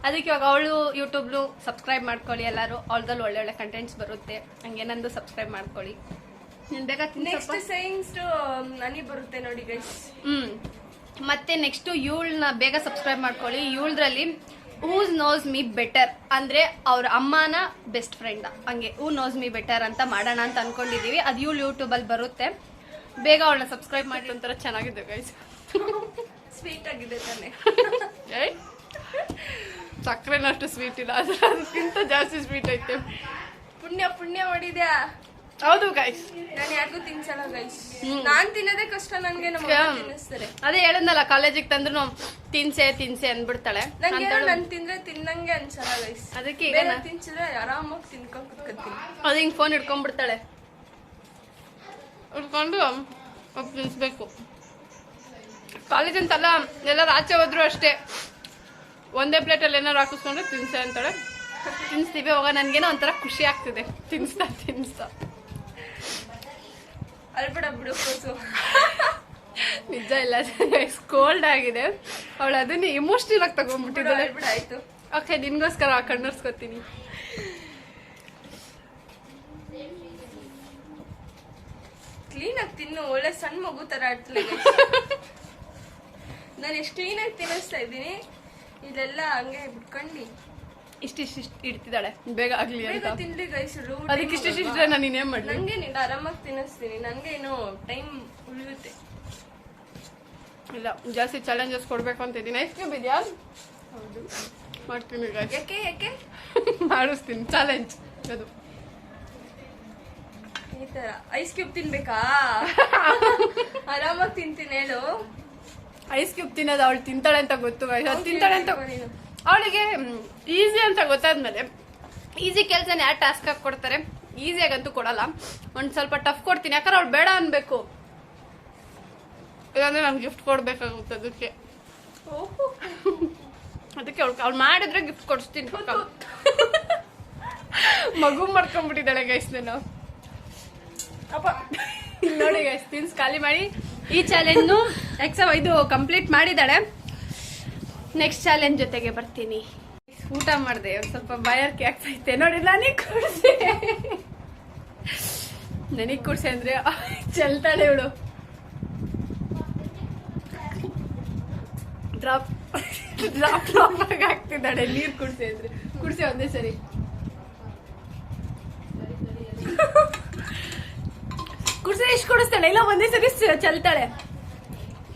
[SPEAKER 1] ಅದಕ್ಕೆ ಇವಾಗ ಅವಳು ಯೂಟ್ಯೂಬ್ಲು ಸಬ್ಸ್ಕ್ರೈಬ್ ಮಾಡ್ಕೊಳ್ಳಿ ಎಲ್ಲರೂ. ಅವಳದಲ್ಲಿ ಒಳ್ಳೆ ಒಳ್ಳೆ ಕಂಟೆಂಟ್ಸ್ ಬರುತ್ತೆ, ಹಂಗೆ ನಂದು ಸಬ್ಸ್ಕ್ರೈಬ್ ಮಾಡ್ಕೊಳ್ಳಿ.
[SPEAKER 2] ನೆಕ್ಸ್ಟ್ ಸೇಯಿಂಗ್ಸ್ ನನಗೆ ಬರುತ್ತೆ ನೋಡಿ ಗೈಸ್.
[SPEAKER 1] ಮತ್ತೆ ನೆಕ್ಸ್ಟ್ ಇವಳನ್ನ ಬೇಗ ಸಬ್ಸ್ಕ್ರೈಬ್ ಮಾಡ್ಕೊಳ್ಳಿ. ಇವಳದ್ರಲ್ಲಿ ಹೂ ನೋಸ್ ಮೀ ಬೆಟರ್ ಅಂದ್ರೆ ಅವ್ರ ಅಮ್ಮನ ಬೆಸ್ಟ್ ಫ್ರೆಂಡ್, ಹಂಗೆ ಹೂ ನೋಸ್ ಮೀ ಬೆಟರ್ ಅಂತ ಮಾಡೋಣ ಅಂತ ಅನ್ಕೊಂಡಿದೀವಿ. ಅದು ಇವಳು ಯೂಟ್ಯೂಬ್ ಅಲ್ಲಿ ಬರುತ್ತೆ. ಬೇಗ ಅವಳನ್ನ ಸಬ್ಸ್ಕ್ರೈಬ್ ಮಾಡಿ. ಒಂಥರ ಚೆನ್ನಾಗಿದೆ ಗೈಸ್,
[SPEAKER 2] ಸ್ವೀಟ್ ಆಗಿದೆ ತಾನೆ.
[SPEAKER 1] ಸಕ್ಕರೆನಷ್ಟು ಸ್ವೀಟ್ ಇಲ್ಲ, ಅದಕ್ಕಿಂತ ಜಾಸ್ತಿ ಸ್ವೀಟ್ ಐತೆ.
[SPEAKER 2] ಪುಣ್ಯ ಪುಣ್ಯ ಮಾಡಿದ್ಯಾ.
[SPEAKER 1] ಹೌದು ಗೈಸ್,
[SPEAKER 2] ನಾನು ಯಾರಿಗೂ ತಿನ್ಸಲ್ಲ ಗೈಸ್. ನಾನ್ ತಿನ್ನೋದೇ ಕಷ್ಟ, ನನ್ಗೆ ನಮ್ಮ ತಿನ್ನಿಸ್ತಾರೆ.
[SPEAKER 1] ಅದೇ ಹೇಳದ್ನಲ್ಲ, ಕಾಲೇಜಿಗೆ ತಂದ್ರು ತಿನ್ಸೆ ತಿನ್ಸೆ ಅಂದ್ಬಿಡ್ತಾಳೆ.
[SPEAKER 2] ನಂಗೆ ನನ್ ತಿಂದ್ರೆ ತಿನ್ನಂಗೆ ಅನ್ಸಲ್ಲ ಗೈಸ್.
[SPEAKER 1] ಅದಕ್ಕೆ
[SPEAKER 2] ಬೇರೆ ತಿನ್ಸಿದ್ರೆ ಆರಾಮಾಗಿ ತಿನ್ಕೊಂಡ್ ಕುತ್ಕೊತೀನಿ.
[SPEAKER 1] ಅದು ಹಿಂಗ್ ಫೋನ್ ಹಿಡ್ಕೊಂಡ್ಬಿಡ್ತಾಳೆ, ಹಿಡ್ಕೊಂಡು ತಿನ್ಸ್ಬೇಕು. ಕಾಲೇಜ್ ಅಂತಲ್ಲ, ಎಲ್ಲರೂ ಆಚೆ ಹೋದ್ರು ಅಷ್ಟೇ, ಒಂದೇ ಪ್ಲೇಟಲ್ಲಿ ಏನಾರು ಹಾಕಿಸ್ಕೊಂಡ್ರೆ ತಿನ್ಸೆ ಅಂತಾಳೆ. ತಿನ್ಸ್ತೀವಿ. ಅವಾಗ ನನ್ಗೇನೋ ಒಂಥರ ಖುಷಿ ಆಗ್ತಿದೆ, ತಿನ್ಸ್ತಾ
[SPEAKER 2] ಅಲ್ಬಿಡ ಬಿಡು ಕೂಸು.
[SPEAKER 1] ನಿಜ ಇಲ್ಲ, ಕೋಲ್ಡ್ ಆಗಿದೆ. ಅವಳು ಅದನ್ನ ಇಮೋಷನಲ್ ಆಗಿ ತಗೊಂಡ್ಬಿಟ್ಟಿದ್ದಾಳೆ.
[SPEAKER 2] ಆಯ್ತು,
[SPEAKER 1] ಓಕೆ, ನಿನ್ಗೋಸ್ಕರ ಕಣ್ಣರ್ಸ್ಕೊತೀನಿ.
[SPEAKER 2] ಕ್ಲೀನ್ ಆಗಿ ತಿನ್ನು, ಒಳ್ಳೆ ಸಣ್ಣ ಮಗು ತರ ಆಡ್ತಲೆ. ನಾನು ಎಷ್ಟು ಕ್ಲೀನ್ ಆಗಿ ತಿನ್ನಿಸ್ತಾ ಇದ್ದೀನಿ, ಇದೆಲ್ಲ ಹಂಗೆ ಬಿಟ್ಕೊಂಡಿ
[SPEAKER 1] ಇಷ್ಟಿಷ್ಟು ಇಡ್ತಿದ್ದಾಳೆ ಬೇಗ ಆಗ್ಲಿ ಅಂತ.
[SPEAKER 2] ತಿನ್ಲಿ ಗೈಸ್.
[SPEAKER 1] ಅದಕ್ಕೆ ಇಷ್ಟಿಷ್ಟ ನಾನು ಇನ್ನೇನ್ ಮಾಡ್ಲಿ.
[SPEAKER 2] ನಂಗೆ ಆರಾಮಾಗಿ ತಿನ್ನಿಸ್ತೀನಿ, ನನ್ಗೆ ಏನು ಟೈಮ್ ಉಳಿಯುತ್ತೆ.
[SPEAKER 1] ಇಲ್ಲ, ಜಾಸ್ತಿ ಚಾಲೆಂಜಸ್ ಕೊಡ್ಬೇಕು ಅಂತ ಇದೀನಿ. ಐಸ್ ಕ್ಯೂಬ್ ಇದೆಯಾ? ಹೌದು, ಮಾಡ್ತೀನಿ guys.
[SPEAKER 2] ಯಾಕೆ
[SPEAKER 1] ಮಾಡಿಸ್ತೀನಿ ಚಾಲೆಂಜ್. ಅದು
[SPEAKER 2] ಈ ತರ ಐಸ್ ಕ್ಯೂಬ್ ತಿನ್ಬೇಕಾ? ಆರಾಮಾಗಿ ತಿಂತೀನಿ ಹೇಳು.
[SPEAKER 1] ಐಸ್ ಕ್ಯೂಬ್ ತಿನ್ನೋದು ಅವಳು ತಿಂತಾಳೆ ಅಂತ ಗೊತ್ತು guys. ಅವ್ಳು ತಿಂತಾಳೆ ಅಂತ ಅವಳಿಗೆ ಈಸಿ ಅಂತ ಗೊತ್ತಾದ್ಮೇಲೆ ಈಸಿ ಕೆಲಸನ ಯಾರು ಟಾಸ್ಕ್ ಹಾಕಿ ಕೊಡ್ತಾರೆ, ಈಸಿಯಾಗಂತೂ ಕೊಡಲ್ಲ. ಒಂದು ಸ್ವಲ್ಪ ಟಫ್ ಕೊಡ್ತೀನಿ, ಯಾಕಂದ್ರೆ ಅವ್ಳು ಬೇಡ ಅನ್ಬೇಕು, ಇಲ್ಲಾಂದ್ರೆ ನಾನು ಗಿಫ್ಟ್ ಕೊಡ್ಬೇಕಾಗುತ್ತೆ. ಅದಕ್ಕೆ ಅವ್ಳು ಮಾಡಿದ್ರೆ ಗಿಫ್ಟ್ ಕೊಡಿಸ್ತೀನಿ. ಮಗು ಮಾಡ್ಕೊಂಡ್ಬಿಟ್ಟಿದ್ದಾಳೆ ಗೈಸ್. ನಾನು ನೋಡಿ ಗೈಸ್, ತಿನ್ಸ್ ಖಾಲಿ ಮಾಡಿ ಈ ಚಾಲೆಂಜ್ ಇದು ಕಂಪ್ಲೀಟ್ ಮಾಡಿದ್ದಾಳೆ. ನೆಕ್ಸ್ಟ್ ಚಾಲೆಂಜ್ ಜೊತೆಗೆ ಬರ್ತೀನಿ. ಊಟ ಮಾಡಿದೆ, ಒಂದು ಸ್ವಲ್ಪ ಬಾಯಾರಿಕೆ ಆಗ್ತೈತೆ ನೋಡಿ. ನನಗ್ ಕುಡ್ಸೆ ಅಂದ್ರೆ ಚೆಲ್ತಾಳೆ ಇವಳು. ಡ್ರಾಪ್ ಡ್ರಾಪ್ ಡ್ರಾಪ್ ಆಗಿ ಆಗ್ತಿದ್ದಾಳೆ ನೀರ್ ಕುಡ್ಸೆ ಅಂದ್ರೆ. ಕುಡ್ಸೆ ಒಂದೇ ಸರಿ. ಕುಡ್ಸೆ ಎಷ್ಟು ಕುಡಿಸ್ತಾಳೆ, ಇಲ್ಲ ಒಂದೇ ಸರಿ ಚೆಲ್ತಾಳೆ.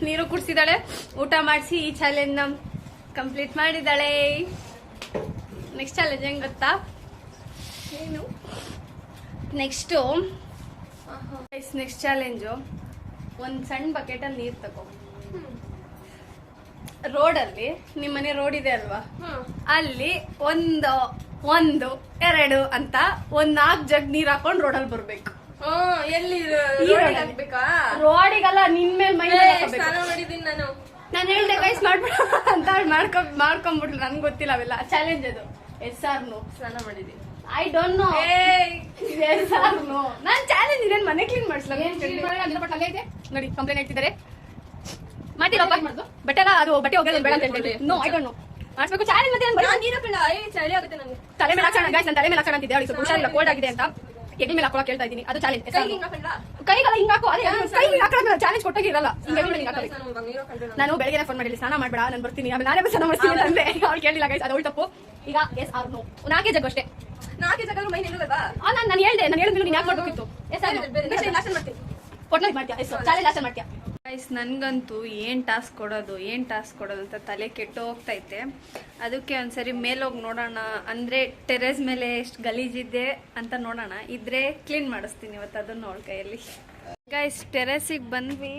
[SPEAKER 1] ನೀರು ಕುಡ್ಸಿದಾಳೆ, ಊಟ ಮಾಡಿಸಿ ಈ ಚಾಲೆಂಜ್ ಕಂಪ್ಲೀಟ್ ಮಾಡಿದಾಳೆ. ನೆಕ್ಸ್ಟ್ ಚಾಲೆಂಜ್ ಹೆಂಗ್ ಗೊತ್ತಾ? ನೆಕ್ಸ್ಟ್ ಚಾಲೆಂಜು, ಒಂದು ಸಣ್ಣ ಬಕೆಟಲ್ಲಿ ನೀರು ತಗೋ. ರೋಡಲ್ಲಿ, ನಿಮ್ಮನೆ ರೋಡ್ ಇದೆ ಅಲ್ವಾ, ಅಲ್ಲಿ ಒಂದು 2 ಅಂತ 4 ಜಗ್ ನೀರ್ ಹಾಕೊಂಡು ರೋಡಲ್ಲಿ ಬರ್ಬೇಕು.
[SPEAKER 2] ಎಲ್ಲಿ ಹಾಕ್ಬೇಕಾ?
[SPEAKER 1] ರೋಡಿಗಲ್ಲ, ನಿನ್ ಮೇಲೆ ಮೈ
[SPEAKER 2] ಸ್ನಾನ ಮಾಡಿದೀನಿ
[SPEAKER 1] ನಾನು ಹೇಳ್ದೆ ಗೈಸ್ ಮಾಡ್ಬಿಡ ಅಂತ ಮಾಡ್ಕೊಂಡ್ಬಿಡ್ಲು. ನನ್ಗೆ ಗೊತ್ತಿಲ್ಲ ಅವೆಲ್ಲ. ಚಾಲೆಂಜ್ ಅದು. SR
[SPEAKER 2] ಸ್ನಾನ ಮಾಡಿದೀನಿ.
[SPEAKER 1] I don't no. SR non challenge ಇದೇನು ಮನೆ ಕ್ಲೀನ್ ಮಾಡಿಸ್ಲ ನೋಡಿ. ಕಂಪ್ಲೇಂಟ್ ಹೇಳ್ತಿದ್ದಾರೆ. ಮಾಡ್ತೀರಪ್ಪ ಬಟ್ಟೆ ಎಲ್ಲ, ಅದು ಬಟ್ಟೆ ಹೋಗೋದು ಬೇಡ ಅಂತ ಹೇಳ್ತೀವಿ. No, I don't know. ಮಾಡಿಸ್ಬೇಕು ಚಾಲೆಂಜ್. ಮತ್ತೆ
[SPEAKER 2] ಚಳಿ ಆಗುತ್ತೆ ನನಗೆ.
[SPEAKER 1] ತಲೆ ಮೇಲೆ ಹಾಕೋಣ ಗೈಸ್, ನಾನು ತಲೆ ಮೇಲೆ ಹಾಕೋಣ ಅಂತಿದ್ದೆ. ಅವಳಿಗೆ ಸ್ವಲ್ಪ ಹುಷಾರಿಲ್ಲ, ಕೋಲ್ಡ್ ಆಗಿದೆ ಅಂತ ಎಗ್ಲಿ ಮೇಲೆ ಹಾಕೊಳಕ್ ಹೇಳ್ತಾ ಇದ್ದೀನಿ. ಅದು ಚಾಲೆಂಜ್. ಕೈಗೆಲ್ಲ ಹಿಂಗ್ ಹಾಕೋ. ಅದೇ ಕೈ ಹಾಕೋಣ ಚಾಲೆಂಜ್ ಕೊಟ್ಟಾಗಿರಲ್ಲ. ನಾನು ಬೆಳಗ್ಗೆ ಫೋನ್ ಮಾಡಿ ಸ್ನಾನ ಮಾಡ್ಬೇಡ, ನಾನು ಬರ್ತೀನಿ, ಆಮೇಲೆ ನಾನೇ ಸ್ನಾನ ಮಾಡ್ತೀನಿ ಅಂದ್ರೆ ಅವ್ಳು ಕೇಳಿಲ್ಲ ಗೈಸ್. ಅದು ಅವಳು ತಪ್ಪು. ಈಗ SR ನೋ. 4 ಜಗ್ ಅಷ್ಟೇ.
[SPEAKER 2] 4 ಜಗ ಮೈ ನಿಲ್ಲುತ್ತಾ?
[SPEAKER 1] ನಾನು ಹೇಳ್ದೆ, ನಾನು ಹೇಳಿದ್ಮೇಲೆ ನೀನು ಯಾಕೆ ಮಾಡ್ಬೇಕಿತ್ತು? ಕೊಟ್ಲಾಗಿ ಮಾಡ್ತೀಯಾ? ಚಾಲೆಂಜ್ ಲಾಸ್ಟ್ ಮಾಡ್ತೀಯಾ? ಗೈಸ್, ನನ್ಗಂತೂ ಏನ್ ಟಾಸ್ಕ್ ಕೊಡೋದು ಅಂತ ತಲೆ ಕೆಟ್ಟು ಹೋಗ್ತೈತೆ. ಅದಕ್ಕೆ ಒಂದ್ಸರಿ ಮೇಲೋಗಿ ನೋಡೋಣ, ಅಂದ್ರೆ ಟೆರೇಸ್ ಮೇಲೆ ಎಷ್ಟು ಗಲೀಜಿದೆ ಅಂತ ನೋಡೋಣ. ಇದ್ರೆ ಕ್ಲೀನ್ ಮಾಡಿಸ್ತೀನಿ ಇವತ್ತು ಅದನ್ನ ಅವಳ ಕೈಯಲ್ಲಿ. ಗೈಸ್, ಟೆರೇಸಿಗೆ ಬಂದ್ವಿ.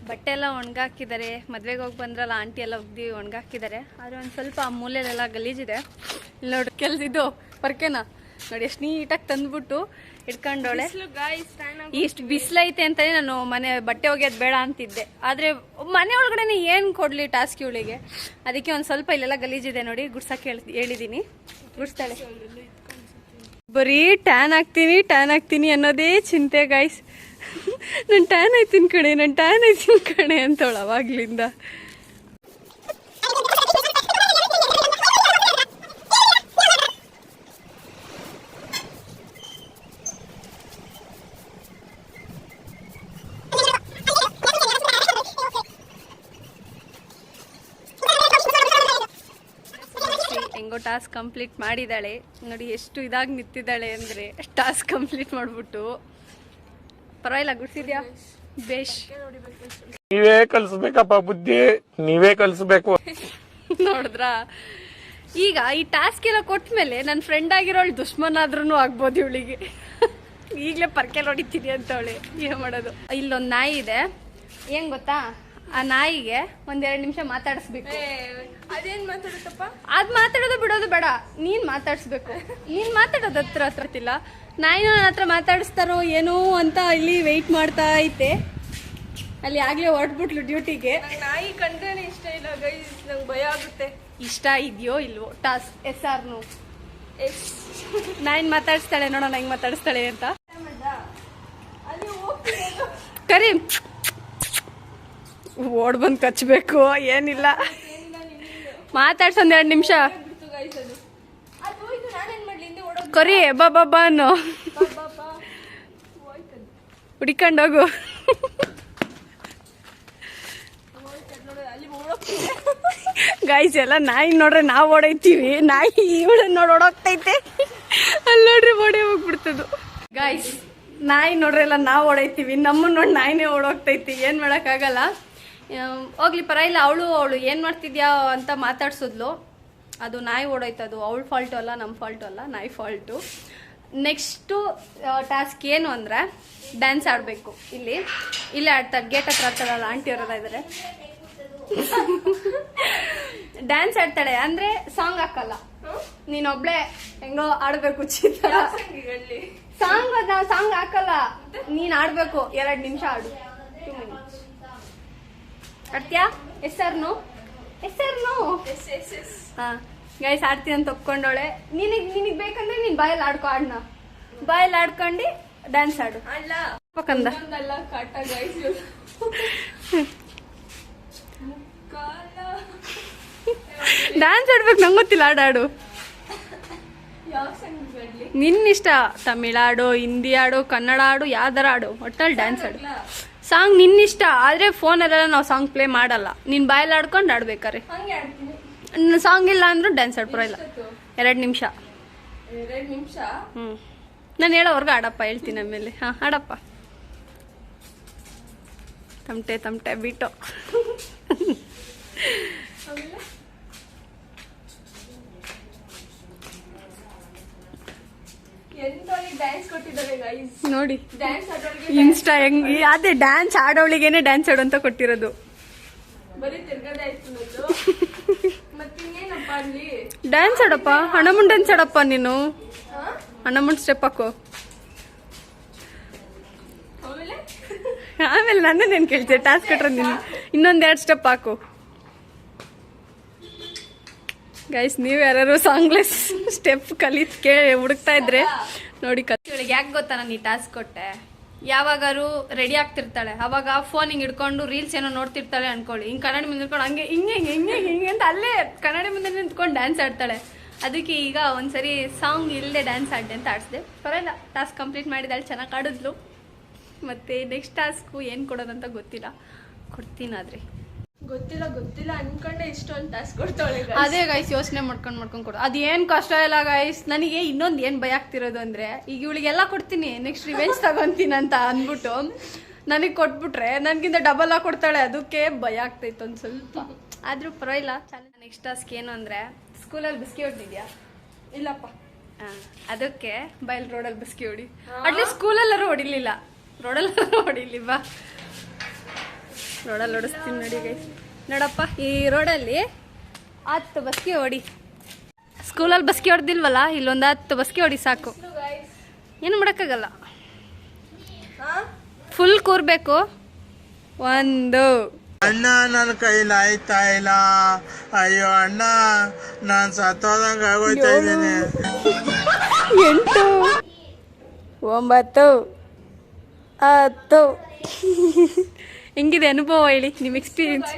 [SPEAKER 1] ಬಟ್ಟೆ ಎಲ್ಲ ಒಣಗಾಕಿದ್ದಾರೆ. ಮದ್ವೆಗೆ ಹೋಗಿ ಬಂದ್ರಲ್ಲ ಆಂಟಿ ಎಲ್ಲ ಒಗ್ದಿ ಒಣಗಾಕಿದ್ದಾರೆ. ಆದ್ರೆ ಒಂದ್ ಸ್ವಲ್ಪ ಆ ಮೂಲೆಲೆಲ್ಲ ಗಲೀಜಿದೆ. ಇಲ್ಲಿ ನೋಡಿ ಕೆಲ್ಸಿದ್ದು ಪರ್ಕೆನ ನೋಡಿ ಎಷ್ಟು ನೀಟಾಗಿ ತಂದ್ಬಿಟ್ಟು ಇಟ್ಕೊಂಡೋಳೆ. ಇಷ್ಟು ಬಿಸಿಲೈತೆ ಅಂತಾನೆ ನಾನು ಮನೆ ಬಟ್ಟೆ ಒಗೆಯೋದು ಬೇಡ ಅಂತಿದ್ದೆ. ಆದ್ರೆ ಮನೆ ಒಳಗಡೆ ಏನ್ ಕೊಡ್ಲಿ ಟಾಸ್ಕ್ ಇವಳಿಗೆ. ಅದಕ್ಕೆ ಒಂದ್ ಸ್ವಲ್ಪ ಇಲ್ಲೆಲ್ಲ ಗಲೀಜಿದೆ ನೋಡಿ, ಗುಡ್ಸಕ್ ಹೇಳಿದೀನಿ. ಗುಡ್ಸ್ತಾಳೆ. ಬರೀ ಟ್ಯಾನ್ ಆಗ್ತೀನಿ ಅನ್ನೋದೇ ಚಿಂತೆ ಗೈಸ್. ನಾನು ಟ್ಯಾನ್ ಆಯ್ತೀನಿ ಕಣೆ ಅಂತವಳು ಅವಾಗ್ಲಿಂದ. ಹೆಂಗೋ ಟಾಸ್ಕ್ ಕಂಪ್ಲೀಟ್ ಮಾಡಿದಾಳೆ ನೋಡಿ. ಎಷ್ಟು ಇದಾಗಿ ನಿಂತಿದ್ದಾಳೆ ಅಂದ್ರೆ ಟಾಸ್ಕ್ ಕಂಪ್ಲೀಟ್ ಮಾಡ್ಬಿಟ್ಟು. ಪರವಾಗಿಲ್ಲ, ಗುಡ್ಸಿದ್ಯಾ? ಬೇಷ್.
[SPEAKER 4] ನೀವೇ ಕಲಿಸ್ಬೇಕಪ್ಪ ಬುದ್ಧಿ, ನೀವೇ ಕಲಿಸ್ಬೇಕು.
[SPEAKER 1] ನೋಡಿದ್ರಾ? ಈಗ ಈ ಟಾಸ್ಕ್ ಎಲ್ಲ ಕೊಟ್ಮೇಲೆ ನನ್ನ ಫ್ರೆಂಡ್ ಆಗಿರೋಳು ದುಶ್ಮನ್ ಆದ್ರೂ ಆಗ್ಬೋದು ಇವಳಿಗೆ. ಈಗಲೇ ಪರ್ಕೆ ಹೊಡಿತೀನಿ ಅಂತವಳೆ. ಏನ್ ಮಾಡೋದು? ಇಲ್ಲೊಂದು ನಾಯಿ ಇದೆ. ಏನ್ ಗೊತ್ತಾ, ಆ ನಾಯಿಗೆ 1-2 ನಿಮಿಷ ಮಾತಾಡಿಸ್ಬೇಕು.
[SPEAKER 2] ಅದೇನ್ ಮಾತಾಡುತ್ತಪ್ಪ?
[SPEAKER 1] ಅದ್ ಮಾತಾಡೋದು ಬಿಡೋದು ಬೇಡ, ನೀನ್ ಮಾತಾಡ್ಸ್ಬೇಕು. ನೀನ್ ಮಾತಾಡೋದು ಹತ್ರ ಇಲ್ಲ. ನಾಯಿನ ನನ್ನ ಹತ್ರ ಮಾತಾಡಿಸ್ತಾರೋ ಏನೋ ಅಂತ ಇಲ್ಲಿ ವೆಯ್ಟ್ ಮಾಡ್ತಾ ಐತೆ. ಅಲ್ಲಿ ಆಗ್ಲೇ ಹೊರಟ್ಬಿಟ್ಲು ಡ್ಯೂಟಿಗೆ.
[SPEAKER 2] ನಾಯಿ ಕಂಡ್ರೇನೆ ಇಷ್ಟ ಇಲ್ಲ ಗೈಸ್, ನಂಗೆ ಭಯ ಆಗುತ್ತೆ.
[SPEAKER 1] ಇಷ್ಟ ಇದೆಯೋ ಇಲ್ವೋ ಟಾಸ್ಕ್ SR ನಾಯಿನ್ ಮಾತಾಡಿಸ್ತಾಳೆ, ನೋಡೋಣ ಹೆಂಗ್ ಮಾತಾಡಿಸ್ತಾಳೆ ಅಂತ. ಕರಿ ಓಡ್ ಬಂದ್ ಕಚ್ಬೇಕು, ಏನಿಲ್ಲ ಮಾತಾಡ್ಸ 1-2 ನಿಮಿಷ. ಕರಿ ಬಾಬಾ ಅನ್ನೋ, ಹುಡಿಕೊಂಡೋಗು. ಗಾಯ್ಸ್ ಎಲ್ಲ ನಾಯಿ ನೋಡ್ರೆ ನಾವ್ ಓಡೈತೀವಿ, ನಾಯಿ ಇವಳನ್ನ ನೋಡಿ ಓಡೋಗ್ತೈತೆ. ಅಲ್ಲಿ ನೋಡ್ರಿ ಓಡೇ ಹೋಗ್ಬಿಡ್ತದು. ಗಾಯ್ಸ್, ನಾಯಿ ನೋಡ್ರಿ ಎಲ್ಲ ನಾವ್ ಓಡೈತೀವಿ, ನಮ್ಮನ್ನ ನೋಡಿ ನಾಯಿನೇ ಓಡೋಗ್ತೈತಿ. ಏನ್ ಮಾಡಕ್ ಆಗಲ್ಲ. ಹೋಗ್ಲಿ ಪರವಾಗಿಲ್ಲ. ಅವಳು ಏನ್ ಮಾಡ್ತಿದ್ಯಾ ಅಂತ ಮಾತಾಡ್ಸಿದ್ಲು. ಅದು ನಾಯಿ ಓಡೋಯ್ತದು ಅವಳ ಫಾಲ್ಟು ಅಲ್ಲ, ನಮ್ಮ ಫಾಲ್ಟು ಅಲ್ಲ, ನಾಯಿ ಫಾಲ್ಟು. ನೆಕ್ಸ್ಟು ಟಾಸ್ಕ್ ಏನು ಅಂದ್ರೆ ಡ್ಯಾನ್ಸ್ ಆಡಬೇಕು. ಇಲ್ಲೇ ಆಡ್ತಾರೆ, ಗೇಟ್ ಹತ್ರ ಆಡ್ತಾರಲ್ಲ ಆಂಟಿ ಅವರೆಲ್ಲ ಇದ್ದಾರೆ. ಡ್ಯಾನ್ಸ್ ಆಡ್ತಾಳೆ ಅಂದ್ರೆ ಸಾಂಗ್ ಹಾಕಲ್ಲ. ನೀನೊಬ್ಳೆ ಹೆಂಗೋ ಆಡ್ಬೇಕು ಚಿತ್ರ. ಸಾಂಗ್ ಸಾಂಗ್ ಹಾಕಲ್ಲ, ನೀನ್ ಆಡ್ಬೇಕು. 2 ನಿಮಿಷ ಆಡು. 2 minutes ಆಡ್ತೀಯಾ? ಹೆಸರ್ನು ಹಾ ಗೈಸ್ ಆಡ್ತೀನಿ ಅಂತ ಒಪ್ಕೊಂಡೋಳೆ. ನಿನಗ್ ಬೇಕಂದ್ರೆ ನೀನ್ ಬಾಯಲ್ಲಿ ಆಡ್ಕೊ. ಆಡ್ನ ಬಾಯಲ್ಲಿ ಆಡ್ಕೊಂಡು ಡ್ಯಾನ್ಸ್ ಆಡು. ಕಂದ ಡ್ಯಾನ್ಸ್ ಆಡ್ಬೇಕು. ನಂಗೆ ಗೊತ್ತಿಲ್ಲ, ಆಡಾಡು. ನಿನ್ನಿಷ್ಟ. ತಮಿಳ್ ಆಡು, ಹಿಂದಿ ಆಡು, ಕನ್ನಡ ಆಡು, ಯಾವ್ದಾರ ಆಡು, ಒಟ್ಟಲ್ಲಿ ಡ್ಯಾನ್ಸ್ ಆಡು. ಸಾಂಗ್ ನಿನ್ನಿಷ್ಟ. ಆದ್ರೆ ಫೋನಲ್ಲೆಲ್ಲ ನಾವು ಸಾಂಗ್ ಪ್ಲೇ ಮಾಡಲ್ಲ. ನೀನ್ ಬಾಯಲ್ಲಿ ಆಡ್ಕೊಂಡು ಆಡ್ಬೇಕಾರೆ. ಸಾಂಗ್ ಇಲ್ಲ ಅಂದ್ರೂ ಡ್ಯಾನ್ಸ್ ಆಡ್ ಪರವಾಗಿಲ್ಲ. 2 ನಿಮಿಷ. ನಾನು ಹೇಳೋವರ್ಗ ಆಡಪ್ಪ. ಹೇಳ್ತೀನಿ ಆಮೇಲೆ. ಹಾ ಆಡಪ್ಪ. ತಮಟೆ ಬಿಟ್ಟು ನೋಡಿ ಇನ್ಸ್ಟಾ ಹೆಂಗ್. ಅದೇ ಡ್ಯಾನ್ಸ್ ಆಡೋಳಿಗೇನೆ ಡ್ಯಾನ್ಸ್ ಆಡು ಅಂತ ಕೊಟ್ಟಿರೋದು. ಡ್ಯಾನ್ಸ್ ಆಡಪ್ಪ. ಹಣಮುಂಡ್ ಡ್ಯಾನ್ಸ್ ಆಡಪ್ಪ ನೀನು. ಹಣಮುಂಡ್ ಸ್ಟೆಪ್ ಹಾಕೋ. ಆಮೇಲೆ ನನ್ನೇನ್ ಕೇಳ್ತೀಯ? ಟಾಸ್ಕ್ ಕೊಟ್ರೆ ನೀನು ಇನ್ನೊಂದ್ 2 ಸ್ಟೆಪ್ ಹಾಕು. ಗೈಸ್ ನೀವ್ ಯಾರು ಸಾಂಗ್ಲೆಸ್ ಸ್ಟೆಪ್ ಹುಡುಕ್ತಾ ಇದ್ರೆ ನೋಡಿ. ಇವಳಿಗೆ ಯಾಕೆ ಗೊತ್ತಾ ನಾನು ಈ ಟಾಸ್ಕ್ ಕೊಟ್ಟೆ? ಯಾವಾಗಾರು ರೆಡಿ ಆಗ್ತಿರ್ತಾಳೆ, ಅವಾಗ ಫೋನ್ ಹಿಂಗ್ ಹಿಡ್ಕೊಂಡು ರೀಲ್ಸ್ ಏನೋ ನೋಡ್ತಿರ್ತಾಳೆ ಅನ್ಕೊಳ್ಳಿ. ಹಿಂಗ್ ಕನ್ನಡಿ ಮುಂದೆ ನಿಂತ್ಕೊಂಡು ಹಂಗೆ ಹಿಂಗೆ ಅಂತ ಅಲ್ಲೇ ಕನ್ನಡಿ ಮುಂದೆ ನಿಂತ್ಕೊಂಡು ಡ್ಯಾನ್ಸ್ ಆಡ್ತಾಳೆ. ಅದಕ್ಕೆ ಈಗ ಒಂದ್ಸರಿ ಸಾಂಗ್ ಇಲ್ಲದೆ ಡ್ಯಾನ್ಸ್ ಆಡ್ದೆ ಅಂತ ಆಡಿಸ್ದೆ. ಪರವಾಗಿಲ್ಲ, ಟಾಸ್ಕ್ ಕಂಪ್ಲೀಟ್ ಮಾಡಿದಾಳೆ, ಚೆನ್ನಾಗಿ ಆಡಿದ್ಲು. ಮತ್ತೆ ನೆಕ್ಸ್ಟ್ ಟಾಸ್ಕು ಏನು ಕೊಡೋದಂತ ಗೊತ್ತಿಲ್ಲ, ಕೊಡ್ತೀನಾದ್ರೆ.
[SPEAKER 2] ಗೊತ್ತಿಲ್ಲ ಅನ್ಕೊಂಡೆ ಇಷ್ಟೊಂದು ಟಾಸ್ಕ್ ಕೊಡ್ತಾಳೆ.
[SPEAKER 1] ಅದೇ ಗೈಸ್ ಯೋಚನೆ ಮಾಡ್ಕೊಂಡು ಕೊಡು. ಅದೇನ್ ಕಷ್ಟ ಇಲ್ಲ ಗೈಸ್. ನನಗೆ ಇನ್ನೊಂದು ಏನ್ ಭಯ ಆಗ್ತಿರೋದು ಅಂದ್ರೆ, ಈಗ ಇವಳಿಗೆಲ್ಲ ಕೊಡ್ತೀನಿ, ನೆಕ್ಸ್ಟ್ ರಿವೆಂಜ್ ತಗೊಂತೀನಿ ಅಂತ ಅಂದ್ಬಿಟ್ಟು ನನಗೆ ಕೊಟ್ಬಿಟ್ರೆ ನನ್ಗಿಂತ ಡಬಲ್ ಆಗಿ ಕೊಡ್ತಾಳೆ. ಅದಕ್ಕೆ ಭಯ ಆಗ್ತೈತೆ ಒಂದ್ ಸ್ವಲ್ಪ. ಆದ್ರೂ ಪರವಾಗಿಲ್ಲ. ನೆಕ್ಸ್ಟ್ ಟಾಸ್ಕ್ ಏನು ಅಂದ್ರೆ, ಸ್ಕೂಲಲ್ಲಿ ಬಿಸ್ಕಿ ಹೊಡ್ದಿದ್ಯಾ?
[SPEAKER 2] ಇಲ್ಲಪ್ಪ.
[SPEAKER 1] ಅದಕ್ಕೆ ಬಯಲ್ ರೋಡಲ್ಲಿ ಬಿಸ್ಕಿ ಹೊಡಿ. ಅಟ್ಲೀಸ್ಟ್ ಸ್ಕೂಲಲ್ಲಾರು ಹೊಡಿಲಿಲ್ಲ, ರೋಡಲ್ಲಾರು ಹೊಡಿಲಿ. ಬಾ ರೋಡಲ್ಲಿ ಹೊಡಿಸ್ತೀನಿ ನೋಡಿ ಗೈಸ್. ನೋಡಪ್ಪ, ಈ ರೋಡಲ್ಲಿ 10 ಬಸ್ಕಿ ಹೊಡಿ. ಸ್ಕೂಲಲ್ಲಿ ಬಸ್ಕಿ ಹೊಡೆದಿಲ್ವಲ್ಲ, ಇಲ್ಲೊಂದು 10 ಬಸ್ಕಿ ಹೊಡಿ ಸಾಕು. ಏನು ಮಾಡೋಕ್ಕಾಗಲ್ಲ, ಫುಲ್ ಕೂರ್ಬೇಕು. 1
[SPEAKER 3] ಅಣ್ಣ ನನ್ನ ಕೈಲಿ ಆಯ್ತಾ ಇಲ್ಲ. ಅಯ್ಯೋ ಅಣ್ಣ, ನಾನ್ ಸತ್ತೋದಂಗ ಆಗೋಯ್ತಾ ಇದ್ದೇನೆ.
[SPEAKER 1] 8 9 10 ಹೆಂಗಿದೆ ಅನುಭವ ಹೇಳಿ, ನಿಮ್ಮ ಎಕ್ಸ್ಪೀರಿಯನ್ಸ್.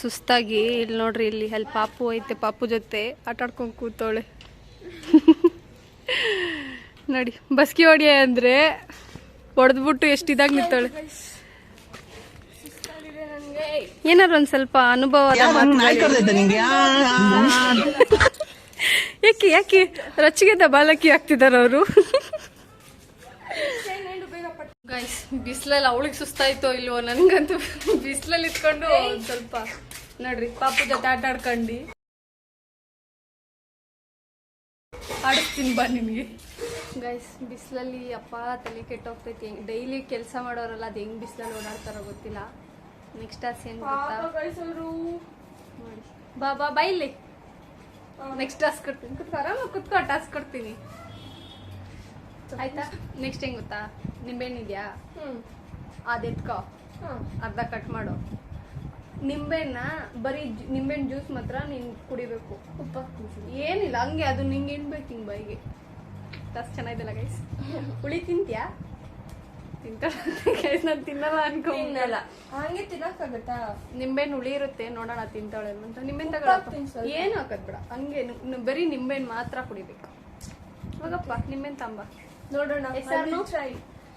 [SPEAKER 1] ಸುಸ್ತಾಗಿ ಇಲ್ಲಿ ನೋಡ್ರಿ, ಇಲ್ಲಿ ಅಲ್ಲಿ ಪಾಪು ಐತೆ, ಪಾಪು ಜೊತೆ ಆಟ ಆಡ್ಕೊಂಡು ಕೂತವಳೆ ನೋಡಿ. ಬಸ್ಕಿ ಹೊಡಿಯ ಅಂದ್ರೆ ಹೊಡೆದ್ಬಿಟ್ಟು ಎಷ್ಟಿದಾಗ ನಿಂತವಳೆ. ಏನಾದ್ರು ಒಂದ್ ಸ್ವಲ್ಪ ಅನುಭವ. ಯಾಕೆ ರೊಚ್ಚಿಗೆ ಬಾಲಕಿ ಆಗ್ತಿದಾರ ಅವರು. ಗೈಸ್ ಬಿಸಿಲಲ್ಲಿ ಅವಳಿಗೆ ಸುಸ್ತಾಯ್ತೋ ಇಲ್ವೋ, ನನ್ಗಂತೂ ಬಿಸಿಲಲ್ಲಿ ಇಟ್ಕೊಂಡು ಸ್ವಲ್ಪ ನೋಡ್ರಿ ಪಾಪು ಜೊತೆ ಆಟ ಆಡ್ಕೊಂಡು ಆಡಿಸ್ತೀನಿ ಬಾ ನಿಮಗೆ. ಗೈಸ್ ಬಿಸಿಲಲ್ಲಿ ಅಪ್ಪ ತಲೆ ಕೆಟ್ಟೋಗ್ತೈತಿ. ಡೈಲಿ ಕೆಲಸ ಮಾಡೋರಲ್ಲ, ಅದು ಹೆಂಗ್ ಬಿಸಿಲಲ್ಲಿ ಓಡಾಡ್ತಾರೋ ಗೊತ್ತಿಲ್ಲ. ನೆಕ್ಸ್ಟ್ ಟಾಸ್ಕ್ ಏನ್ ಗೊತ್ತಾ? ನೋಡಿ ಬಾ ಇಲ್ಲಿ ನೆಕ್ಸ್ಟ್ ಟಾಸ್ಕ್ ಕೊಡ್ತೀನಿ. ಕುತ್ಕೋ, ಆರಾಮಾಗಿ ಕುತ್ಕೋ, ಟಾಸ್ಕ್ ಕೊಡ್ತೀನಿ ಆಯ್ತಾ? ನೆಕ್ಸ್ಟ್ ಹೆಂಗ್ ಗೊತ್ತಾ? ನಿಂಬೆಹಣ್ಣಿದ್ಯಾ? ಅದೆತ್ಕೋ, ಅರ್ಧ ಕಟ್ ಮಾಡು. ನಿಂಬೆಹಣ್ಣ ಬರೀ ನಿಂಬೆಹಣ್ಣು ಜ್ಯೂಸ್ ಮಾತ್ರ ನೀನ್ ಕುಡಿಬೇಕು. ಉಪ್ಪ ಏನಿಲ್ಲ, ಹಂಗೆ ಅದು ನಿಂಗೆ ಇನ್ಬೇಕು ಹಿಂಗ್ ಬಾಯಿಗೆ. ಟಾಸ್ಕ್ ಚೆನ್ನಾಗಿದೆಲ್ಲ ಗೈಸ್. ಹುಳಿ ತಿಂತ್ಯಾ? ತಿಂತಾಳೆ. ನಾನು ತಿನ್ನಲ್ಲ ಅನ್ಕೊಂಡಲ್ಲ.
[SPEAKER 2] ಹಂಗೆ ತಿನ್ನಕ್ಕಾಗತ್ತಾ?
[SPEAKER 1] ನಿಂಬೆಹಣ್ಣು ಹುಳಿ ಇರುತ್ತೆ, ನೋಡೋಣ ತಿಂತಾಳೆ ಅಂತ. ನಿಂಬೆಹಣ್ಣು ತಗೊಳಪ್ಪ, ಏನು ಹಾಕದ್ ಬೇಡ, ಹಂಗೆ ಬರೀ ನಿಂಬೆಹಣ್ಣು ಮಾತ್ರ ಕುಡಿಬೇಕು. ಹೋಗಪ್ಪ ನಿಂಬೆಹಣ್ಣು ತಂಬ, ನೋಡೋಣ. ಹೆಸರು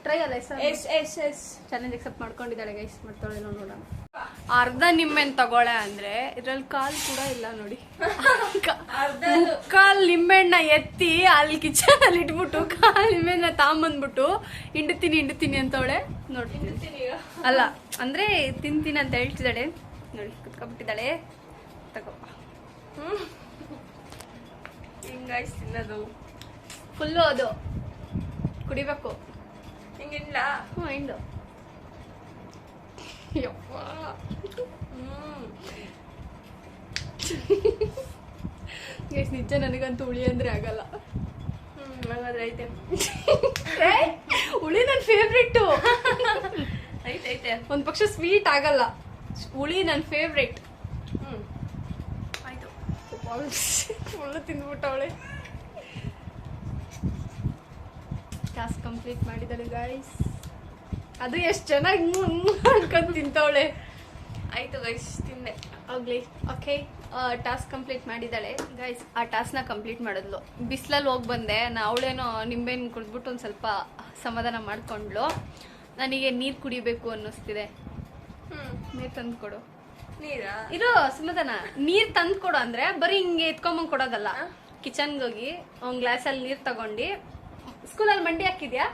[SPEAKER 1] ಟ್ರೈ ಅಲ್ಲ, ಹೆಸರು ಚಾಲೆಂಜ್ ಎಕ್ಸೆಪ್ಟ್ ಮಾಡ್ಕೊಂಡಿದ್ದಾಳೆ ಗೈಸ್. ಮಾಡ್ತಾಳೆ ನೋಡೋಣ. ಅರ್ಧ ನಿಂಬೆಹಣ್ಣು ತಗೊಳೆ ಅಂದ್ರೆ ಇದ್ರಲ್ಲಿ ಕಾಲ್ ಕೂಡ ಇಲ್ಲ ನೋಡಿ. ಕಾಲ್ ನಿಂಬೆಹಣ್ಣ ಎತ್ತಿ ಅಲ್ಲಿ ಕಿಚನ್ ಅಲ್ಲಿ ಇಟ್ಬಿಟ್ಟು ಕಾಲ್ ನಿಂಬೆಹಣ್ಣ ತಾಂಬಂದ್ಬಿಟ್ಟು ಹಿಂಡ್ತೀನಿ ಅಂತವಳೆ. ನೋಡ್ತೀನಿ ಅಲ್ಲ ಅಂದ್ರೆ ತಿಂತೀನಿ ಅಂತ ಹೇಳ್ತಿದ್ದಾಳೆ ನೋಡಿ. ಕುತ್ಕೊಬಿಟ್ಟಿದ್ದಾಳೆ. ತಗೋಪ್ಪ.
[SPEAKER 2] ಹಿಂಗಾಯ್ತು ತಿನ್ನೋದು
[SPEAKER 1] ಫುಲ್ಲು. ಅದು ಕುಡಿಬೇಕು.
[SPEAKER 2] ಹಿಂಗಿಲ್ಲ.
[SPEAKER 1] ಹಿಂಡು ಯಪ್ಪ ಗೈಸ್ ನಿಜ ನನಗಂತೂ ಹುಳಿ ಅಂದ್ರೆ ಆಗಲ್ಲ.
[SPEAKER 2] ಹಾಗಾದ್ರೆ ಐತೆ
[SPEAKER 1] ಹುಳಿ ನನ್ನ ಫೇವ್ರೆಟ್ಟು.
[SPEAKER 2] ಐತೆ
[SPEAKER 1] ಒಂದ್ ಪಕ್ಷ ಸ್ವೀಟ್ ಆಗಲ್ಲ, ಹುಳಿ ನನ್ನ ಫೇವ್ರೆಟ್.
[SPEAKER 2] ಆಯ್ತು.
[SPEAKER 1] ಒಳ್ಳೆ ತಿಂದ್ಬಿಟ್ಟವಳೆ. ಟಾಸ್ಕ್ ಕಂಪ್ಲೀಟ್ ಮಾಡಿದಳು ಗೈಸ್. ಅದು ಎಷ್ಟು ಚೆನ್ನಾಗಿ ಅನ್ಕೊಂಡ್ ತಿಂತವಳೆ.
[SPEAKER 2] ಆಯ್ತು ಗೈಸ್, ತಿಂದೆ.
[SPEAKER 1] ಹೋಗ್ಲಿ. ಓಕೆ, ಟಾಸ್ಕ್ ಕಂಪ್ಲೀಟ್ ಮಾಡಿದ್ದಾಳೆ ಗೈಸ್. ಆ ಟಾಸ್ಕ್ನ ಕಂಪ್ಲೀಟ್ ಮಾಡಿದ್ಲು. ಬಿಸಿಲಲ್ಲಿ ಹೋಗಿ ಬಂದೆ ನಾ. ಅವಳೇನೋ ನಿಂಬೆಹಣ್ಣು ಕುಡಿದ್ಬಿಟ್ಟು ಒಂದು ಸ್ವಲ್ಪ ಸಮಾಧಾನ ಮಾಡ್ಕೊಂಡ್ಲು. ನನಗೆ ನೀರು ಕುಡಿಬೇಕು ಅನ್ನಿಸ್ತಿದೆ. ನೀರು ತಂದು ಕೊಡು.
[SPEAKER 2] ನೀರಾ?
[SPEAKER 1] ಇರೋ ಸಮಾಧಾನ. ನೀರು ತಂದು ಕೊಡು ಅಂದ್ರೆ ಬರೀ ಹಿಂಗೆ ಎತ್ಕೊಂಬಂಗ್ ಕೊಡೋದಲ್ಲ. ಕಿಚನ್ಗೆ ಹೋಗಿ ಒಂದು ಗ್ಲಾಸಲ್ಲಿ ನೀರು ತಗೊಂಡು, ಸ್ಕೂಲಲ್ಲಿ ಮಂಡಿ ಹಾಕಿದ್ಯಾ?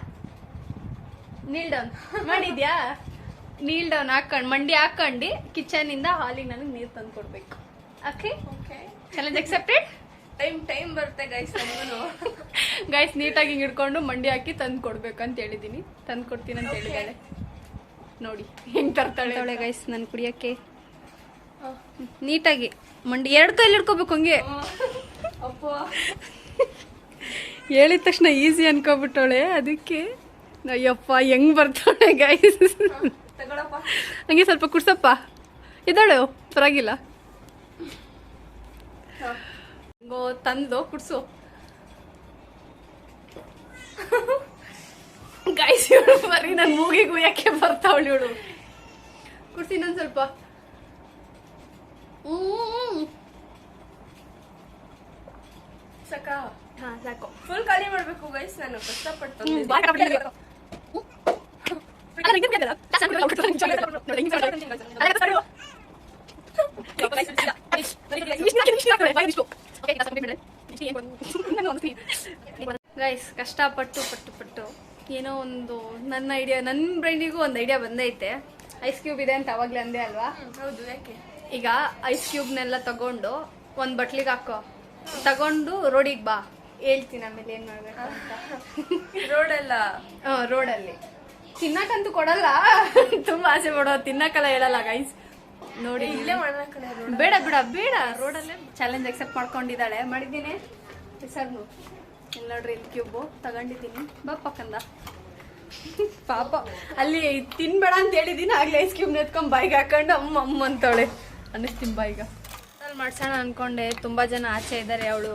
[SPEAKER 1] ನೀಲ್ ಡೌನ್ ಮಾಡಿದ್ಯಾ? ನೀಲ್ ಡೌನ್ ಹಾಕೊಂಡು ಮಂಡಿ ಹಾಕೊಂಡು ಕಿಚನಿಂದ ಹಾಲಿಗೆ ನನಗೆ ನೀರು ತಂದು ಕೊಡ್ಬೇಕು. Okay, challenge accepted.
[SPEAKER 2] ಟೈಮ್ ಬರುತ್ತೆ ಗೈಸ್ ನಮಗೂ.
[SPEAKER 1] ಗೈಸ್ ನೀಟಾಗಿ ಹಿಂಗೆ ಹಿಡ್ಕೊಂಡು ಮಂಡಿ ಹಾಕಿ ತಂದು ಕೊಡ್ಬೇಕು ಅಂತ ಹೇಳಿದೀನಿ. ತಂದು ಕೊಡ್ತೀನಿ ಅಂತ ಹೇಳಿದಾಳೆ. ನೋಡಿ ಹೆಂಗ್ ತರ್ತಾಳೆ ಗೈಸ್ ನನ್ ಕುಡಿಯಕ್ಕೆ. ನೀಟಾಗಿ ಮಂಡಿ 2 ಕೈಲಿ ಹಿಡ್ಕೋಬೇಕು ಹಂಗೆ.
[SPEAKER 2] ಅಪ್ಪ
[SPEAKER 1] ಹೇಳಿದ ತಕ್ಷಣ ಈಸಿ ಅನ್ಕೋಬಿಟ್ಟವಳೆ. ಅದಕ್ಕೆ ಅಯ್ಯಪ್ಪ ಹೆಂಗ್ ಬರ್ತಾಳೆ ಗೈಸ್.
[SPEAKER 2] ತಗೊಳಪ್ಪ.
[SPEAKER 1] ಹಂಗೆ ಸ್ವಲ್ಪ ಕುಡ್ಸಪ್ಪ. ಇದ್ದಾಳು ಪರವಾಗಿಲ್ಲ. ತಂದು ಕುಡ್ಸು ಗೈಸ್. ಇವಳು ಬರೀ ನನ್ ಮೂಗಿಗೆ ಉಯ್ಯಕ್ಕೆ ಬರ್ತಾವಳು ಇವಳು. ಕುಡ್ಸಿ ಇನ್ನೊಂದ್ ಸ್ವಲ್ಪ.
[SPEAKER 2] ಸಾಕಾ?
[SPEAKER 1] ಹಾ ಸಾಕು.
[SPEAKER 2] ಫುಲ್ ಖಾಲಿ ಮಾಡ್ಬೇಕು ಗೈಸ್. ನಾನು ಕಷ್ಟಪಟ್ಟು
[SPEAKER 1] ಗೈಸ್ ಕಷ್ಟಪಟ್ಟು ಪಟ್ಟು ಏನೋ ಒಂದು ನನ್ನ ಐಡಿಯಾ, ನನ್ನ ಬ್ರೈನಿಗೂ ಒಂದು ಐಡಿಯಾ ಬಂದೈತೆ. ಐಸ್ ಕ್ಯೂಬ್ ಇದೆ ಅಂತ ಅವಾಗ್ಲೇ ಅಂದೆ ಅಲ್ವಾ?
[SPEAKER 2] ಹೌದು. ಯಾಕೆ?
[SPEAKER 1] ಈಗ ಐಸ್ ಕ್ಯೂಬ್ನೆಲ್ಲ ತಗೊಂಡು ಒಂದ್ ಬಟ್ಲಿಗೆ ಹಾಕೋ, ತಗೊಂಡು ರೋಡಿಗೆ ಬಾ. ಹೇಳ್ತೀನಿ ಆಮೇಲೆ ಏನ್ ಮಾಡ್ಬೇಕು ಅಂತ.
[SPEAKER 2] ರೋಡೆಲ್ಲ
[SPEAKER 1] ರೋಡಲ್ಲಿ ತಿನ್ನಕಂತೂ ಕೊಡಲ್ಲ. ತುಂಬಾ ಆಸೆ ಪಡೋ ತಿನ್ನಕ್ಕೆಲ್ಲ ಹೇಳಲ್ಲ ಗೈಸ್. ನೋಡಿ
[SPEAKER 2] ಇಲ್ಲೇ ಮಾಡೋಣ ಕಣೆ.
[SPEAKER 1] ಬೇಡ ಬೇಡ ಬೇಡ, ರೋಡಲ್ಲೇ ಚಾಲೆಂಜ್ ಅಕ್ಸೆಪ್ಟ್ ಮಾಡ್ಕೊಂಡಿದ್ದಾಳೆ. ಮಾಡಿದ್ದೀನಿ ಹೆಸರು. ಇಲ್ಲಿ ನೋಡ್ರಿ, ಇಲ್ಲಿ ಕ್ಯೂಬು ತಗೊಂಡಿದ್ದೀನಿ. ಬಾಪಕ್ಕಂದ ಪಾಪ ಅಲ್ಲಿ ತಿನ್ಬೇಡ ಅಂತ ಹೇಳಿದೀನಿ. ಆಗ್ಲೇ ಐಸ್ ಕ್ಯೂಬ್ ಎತ್ಕೊಂಡ್ ಬಾಯಿಗೆ ಹಾಕೊಂಡು ಅಮ್ಮ ಅಂತವಳೆ. ಅನ್ನಿಸ್ತೀನಿ ಬಾಯಿಗ ಮಾಡ್ಸೋಣ ಅನ್ಕೊಂಡೆ. ತುಂಬಾ ಜನ ಆಚೆ ಇದ್ದಾರೆ. ಅವಳು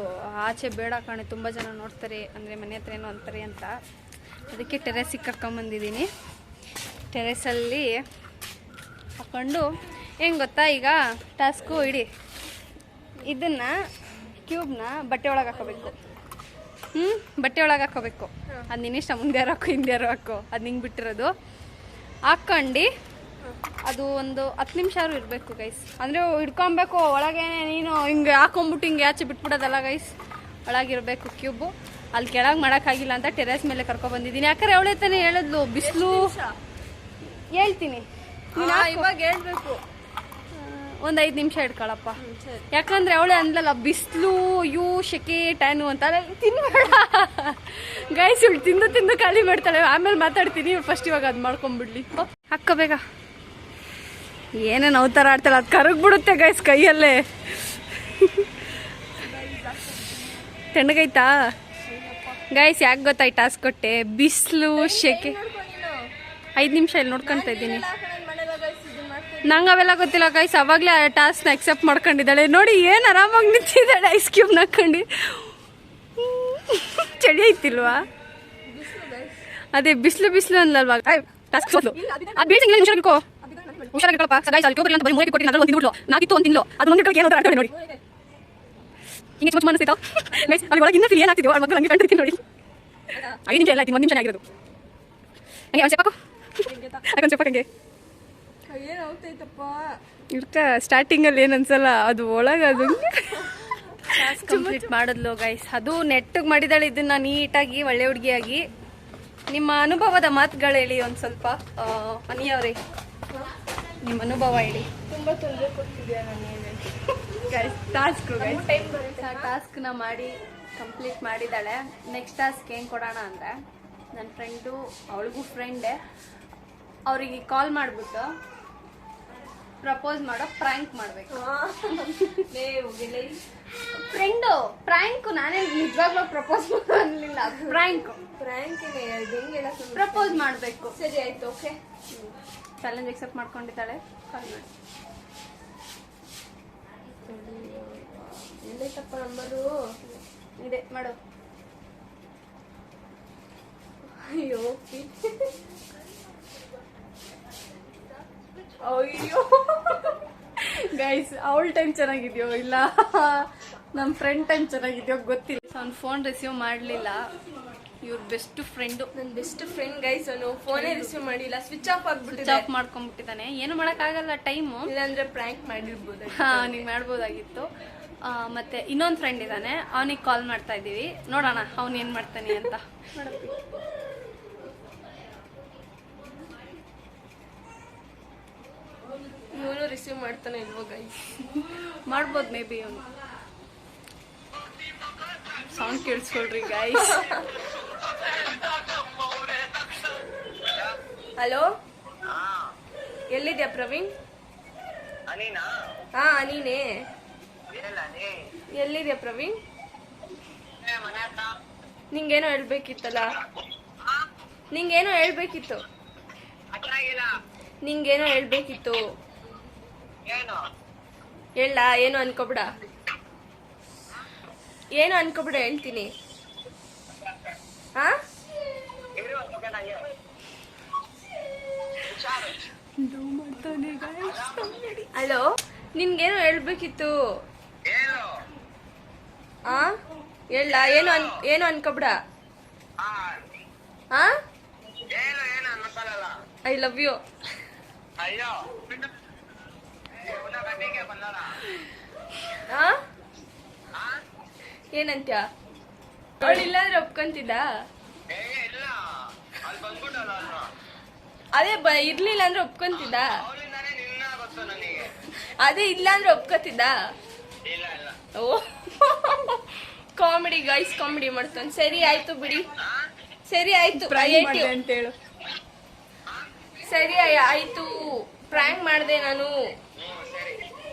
[SPEAKER 1] ಆಚೆ ಬೇಡ ಕಣೆ, ತುಂಬಾ ಜನ ನೋಡ್ತಾರೆ ಅಂದ್ರೆ ಮನೆ ಹತ್ರ ಏನೋ ಅಂತಾರೆ ಅಂತ. ಅದಕ್ಕೆ ಟೆರೆಸಿಗೆ ಕರ್ಕೊಂಬಂದಿದ್ದೀನಿ. ಟೆರೆಸಲ್ಲಿ ಹಾಕೊಂಡು ಹೆಂಗೆ ಗೊತ್ತಾ, ಈಗ ಟಾಸ್ಕು ಇಡಿ. ಇದನ್ನ ಕ್ಯೂಬ್ನ ಬಟ್ಟೆ ಒಳಗೆ ಹಾಕೋಬೇಕು. ಬಟ್ಟೆ ಒಳಗೆ ಹಾಕೋಬೇಕು. ಅದು ನಿನ್ನಿಷ್ಟ, ಮುಂದೆ ಯಾರು ಹಾಕೋ ಹಿಂದೆ ಯಾರು ಹಾಕೋ. ಅದು ನಿಂಗೆ ಬಿಟ್ಟಿರೋದು. ಹಾಕ್ಕೊಂಡು ಅದು ಒಂದು 10 ನಿಮಿಷ ಇರಬೇಕು ಗೈಸ್. ಅಂದರೆ ಹಿಡ್ಕೊಬೇಕು ಒಳಗೆ. ನೀನು ಹಿಂಗೆ ಹಾಕೊಂಬಿಟ್ಟು ಹಿಂಗೆ ಆಚೆ ಬಿಟ್ಬಿಡೋದಲ್ಲ ಗೈಸ್. ಒಳಗಿರಬೇಕು ಕ್ಯೂಬು. ಅಲ್ಲಿ ಕೆಳಗೆ ಮಾಡೋಕ್ಕಾಗಿಲ್ಲ ಅಂತ ಟೆರೆಸ್ ಮೇಲೆ ಕರ್ಕೊಬಂದಿದ್ದೀನಿ. ಯಾಕಂದ್ರೆ ಅವಳೇ ತಾನೇ ಹೇಳಿದ್ಲು ಬಿಸಿಲು. ಹೇಳ್ತೀನಿ
[SPEAKER 2] ಇವಾಗ ಹೇಳ್ಬೇಕು.
[SPEAKER 1] ಒಂದು 5 ನಿಮಿಷ ಇಟ್ಕೊಳಪ್ಪ. ಯಾಕಂದ್ರೆ ಅವಳೇ ಅಂದ್ಲಲ್ಲ ಬಿಸಿಲು, ಶೆಕೆ, ಟ್ಯಾನು ಅಂತ. ತಿನ್ಬೇಡ ಗೈಸ್. ಇವಳು ತಿಂದು ಖಾಲಿ ಮಾಡ್ತಾಳೆ. ಆಮೇಲೆ ಮಾತಾಡ್ತೀನಿ. ಫಸ್ಟ್ ಇವಾಗ ಅದು ಮಾಡ್ಕೊಂಡ್ಬಿಡ್ಲಿ. ಅಕ್ಕ ಬೇಗ. ಏನೇನು ಅವತಾರ ಆಡ್ತಾಳೆ. ಅದು ಕರಗ್ಬಿಡುತ್ತೆ ಗೈಸ್ ಕೈಯಲ್ಲೇ. ತಣ್ಣಗೈತಾ ಗೈಸ್? ಯಾಕೆ ಗೊತ್ತಾ ಈ ಟಾಸ್ಕ್ ಕೊಟ್ಟೆ? ಬಿಸಿಲು, ಶೆಕೆ. 5 ನಿಮಿಷ ಇಲ್ಲಿ ನೋಡ್ಕೊಂತ ಇದ್ದೀನಿ. ನಂಗೆ ಅವೆಲ್ಲ ಗೊತ್ತಿಲ್ಲ ಗೈಸ್. ಅವಾಗಲೇ ಆ ಟಾಸ್ಕ್ನ ಅಕ್ಸೆಪ್ಟ್ ಮಾಡ್ಕೊಂಡಿದ್ದಾಳೆ. ನೋಡಿ ಏನು ಆರಾಮಾಗಿ ನಿಂತಿದ್ದಾಳೆ ಐಸ್ ಕ್ಯೂಬ್ ಹಾಕೊಂಡು. ಚಳಿ ಐತಿಲ್ವಾ? ಅದೇ ಬಿಸಿಲು ಅನ್ಲಲ್ವಾ? ಟಾಸ್ಕ್ ಸೋಲು. ಅದು ಬೀಳ್ಸಂಗಿಲ್ಲ. ಹುಷಾರಿಕೋ, ಹುಷಾರಾಗಿರ್ಕೊಳಪ್ಪ. ಗೈಸ್ ಅಲ್ಲಿ ಕ್ಯೂಬ್ ಅಂತ ಬರೀ 3 ಕೊಟ್ಟಿದ್ದೀನಿ. ಅದ್ರಲ್ಲಿ 1 ತಿಂದ್ಬಿಟ್ಲು. ನಾಕಿತ್ತು 1 ತಿಂಗಳು. ಅದು 1 ಗಂಟೆಗೆ ಏನೋ ಆಡ್ತಾಳೆ ನೋಡಿ. ಹಿಂಗೆ ಚುಚ್ಚು ಮನಸ್ಸಿತ್ತು ಗೈಸ್. ಅಲ್ಲಿ ಒಳಗೆ ಇನ್ನೂ ಫಿಲ್ ಏನಾಗ್ತಿದ್ಯೋ ಅವ್ರ ಮಗಳು ಹಂಗೆ ಕಂಡಿರ್ತೀನಿ ನೋಡಿ. 5 ನಿಮಿಷ ಎಲ್ಲ ಆಯ್ತು. 1 ನಿಮಿಷ ಆಗಿರೋದು. ಹಂಗೆ ಒಂದು ಚಪಾಕು ಹಾಕೊಂಡು ಚಪಾಕ್ ಹಂಗೆ ಇರ್ಕ. ಸ್ಟಾರ್ಟಿಂಗಲ್ಲಿ ಏನು ಅನ್ಸಲ್ಲ, ಅದು ಒಳಗೆ ಅದು ಕಂಪ್ಲೀಟ್ ಮಾಡಿದ್ಲು ಗೈಸ್. ಅದು ನೆಟ್ಟಿಗೆ ಮಾಡಿದಾಳೆ ಇದನ್ನ ನೀಟಾಗಿ, ಒಳ್ಳೆ ಹುಡುಗಿಯಾಗಿ. ನಿಮ್ಮ ಅನುಭವದ ಮಾತುಗಳು ಹೇಳಿ ಒಂದು ಸ್ವಲ್ಪ. ಅನಿಯವ್ರಿ, ನಿಮ್ಮ ಅನುಭವ ಹೇಳಿ.
[SPEAKER 2] ತುಂಬಾ ತೊಂದರೆ ಕೊಡ್ತಿದ್ಯಾ ನನಗೆ
[SPEAKER 1] ಗೈಸ್. ಟಾಸ್ಕ್ನ ಮಾಡಿ ಕಂಪ್ಲೀಟ್ ಮಾಡಿದ್ದಾಳೆ. ನೆಕ್ಸ್ಟ್ ಟಾಸ್ಕ್ ಏನು ಕೊಡೋಣ ಅಂದರೆ, ನನ್ನ ಫ್ರೆಂಡು, ಅವಳಿಗೂ ಫ್ರೆಂಡೇ, ಅವರಿಗೆ ಕಾಲ್ ಮಾಡಿಬಿಟ್ಟು ಪ್ರಪೋಸ್ ಮಾಡೋ ಪ್ರಾಂಕ್ ಮಾಡ್ಬೇಕು. ಫ್ರೆಂಡು ಪ್ರಾಂಕ್, ನಾನೇ ನಿಜವಾಗ್ಲೂ ಪ್ರಪೋಸ್ ಮಾಡಲಿಲ್ಲ, ಪ್ರಾಂಕ್ ಪ್ರಪೋಸ್ ಮಾಡ್ಬೇಕು.
[SPEAKER 2] ಸರಿ ಆಯ್ತು, ಓಕೆ.
[SPEAKER 1] ಚಾಲೆಂಜ್ ಎಕ್ಸೆಪ್ಟ್ ಮಾಡ್ಕೊಂಡಿದ್ದಾಳೆ. ಕಾಲ್ ಮಾಡಿ.
[SPEAKER 2] ಎಲ್ಲೈತಪ್ಪ ನಂಬರು?
[SPEAKER 1] ಇದೆ, ಮಾಡು.
[SPEAKER 2] ಅಯ್ಯೋ ಅಯ್ಯೋ
[SPEAKER 1] ಗೈಸ್, ಅವಳ ಟೈಮ್ ಚೆನ್ನಾಗಿದ್ಯೋ ಇಲ್ಲ ನಮ್ಮ ಫ್ರೆಂಡ್ ಟೈಮ್ ಚೆನ್ನಾಗಿದ್ಯೋ ಗೊತ್ತಿಲ್ಲ. ಅವ್ನು ಫೋನ್ ರಿಸೀವ್ ಮಾಡಲಿಲ್ಲ. ಇವ್ರ ಬೆಸ್ಟ್ ಫ್ರೆಂಡು,
[SPEAKER 2] ನನ್ನ ಬೆಸ್ಟ್ ಫ್ರೆಂಡ್ ಗೈಸ್. ಅವನು ಫೋನೇ ರಿಸೀವ್ ಮಾಡಿಲ್ಲ, ಸ್ವಿಚ್ ಆಫ್ ಆಗ್ಬಿಟ್ಟಿದೆ.
[SPEAKER 1] ಆಫ್ ಮಾಡ್ಕೊಂಡ್ಬಿಟ್ಟಿದ್ದಾನೆ. ಏನು ಮಾಡೋಕ್ಕಾಗಲ್ಲ, ಟೈಮು.
[SPEAKER 2] ಇಲ್ಲಾಂದ್ರೆ ಪ್ರ್ಯಾಂಕ್ ಮಾಡಿರ್ಬೋದು.
[SPEAKER 1] ನೀವು ಮಾಡ್ಬೋದಾಗಿತ್ತು. ಮತ್ತೆ ಇನ್ನೊಂದು ಫ್ರೆಂಡ್ ಇದ್ದಾನೆ, ಅವನಿಗೆ ಕಾಲ್ ಮಾಡ್ತಾ ಇದ್ದೀವಿ. ನೋಡೋಣ ಅವ್ನು ಏನು ಮಾಡ್ತಾನೆ ಅಂತ.
[SPEAKER 2] ಇವನು ರಿಸೀವ್ ಮಾಡ್ತಾನೆ ಇಲ್ವೋ ಗೈಸ್?
[SPEAKER 1] ಮಾಡ್ಬೋದು ಮೇ ಬಿ. ಅವನು ಸೌಂಡ್ ಕೇಳಿಸ್ಕೊಳ್ರಿ ಗೈಸ್.
[SPEAKER 2] ಹಲೋ, ಎಲ್ಲಿದ್ಯಾ ಪ್ರವೀಣ್? ಹಾ ನೀನೇ. ಎಲ್ಲಿದ್ಯಾ ಪ್ರವೀಣ್? ನಿಂಗೇನೋ ಹೇಳ್ಬೇಕಿತ್ತಲ್ಲ. ನಿಂಗೇನೋ ಹೇಳ್ಬೇಕಿತ್ತು. ನಿಂಗೇನೋ ಹೇಳ್ಬೇಕಿತ್ತು. ಹೇಳ, ಏನು ಅನ್ಕೋಬಿಡ. ಏನು ಅನ್ಕೋಬಿಡ, ಹೇಳ್ತೀನಿ. ಹಾ, ಹಲೋ, ನಿನ್ಗೇನೋ ಹೇಳ್ಬೇಕಿತ್ತು. ಆ ಹೇಳ, ಏನು ಅನ್ಕೋಬಿಡ. ಹಾ, ಐ ಲವ್ ಯು. ಏನಂತ್ಯ? ಅವಳು ಇಲ್ಲಾಂದ್ರೆ ಒಪ್ಕೊಂತಿದ್ದ? ಅದೇ ಇರ್ಲಿಲ್ಲ ಅಂದ್ರೆ ಒಪ್ಕೊಂತಿದ್ದ? ಅದೇ ಇಲ್ಲ ಅಂದ್ರೆ ಒಪ್ಕೋತಿದ್ದ? ಓ ಕಾಮಿಡಿ ಗೈಸ್, ಕಾಮಿಡಿ ಮಾಡ್ತಾನೆ. ಸರಿ ಆಯ್ತು ಬಿಡಿ, ಸರಿ ಆಯ್ತು
[SPEAKER 1] ಅಂತ ಹೇಳು.
[SPEAKER 2] ಸರಿ ಆಯ್ತು, ಪ್ರ್ಯಾಂಕ್ ಮಾಡಿದೆ ನಾನು.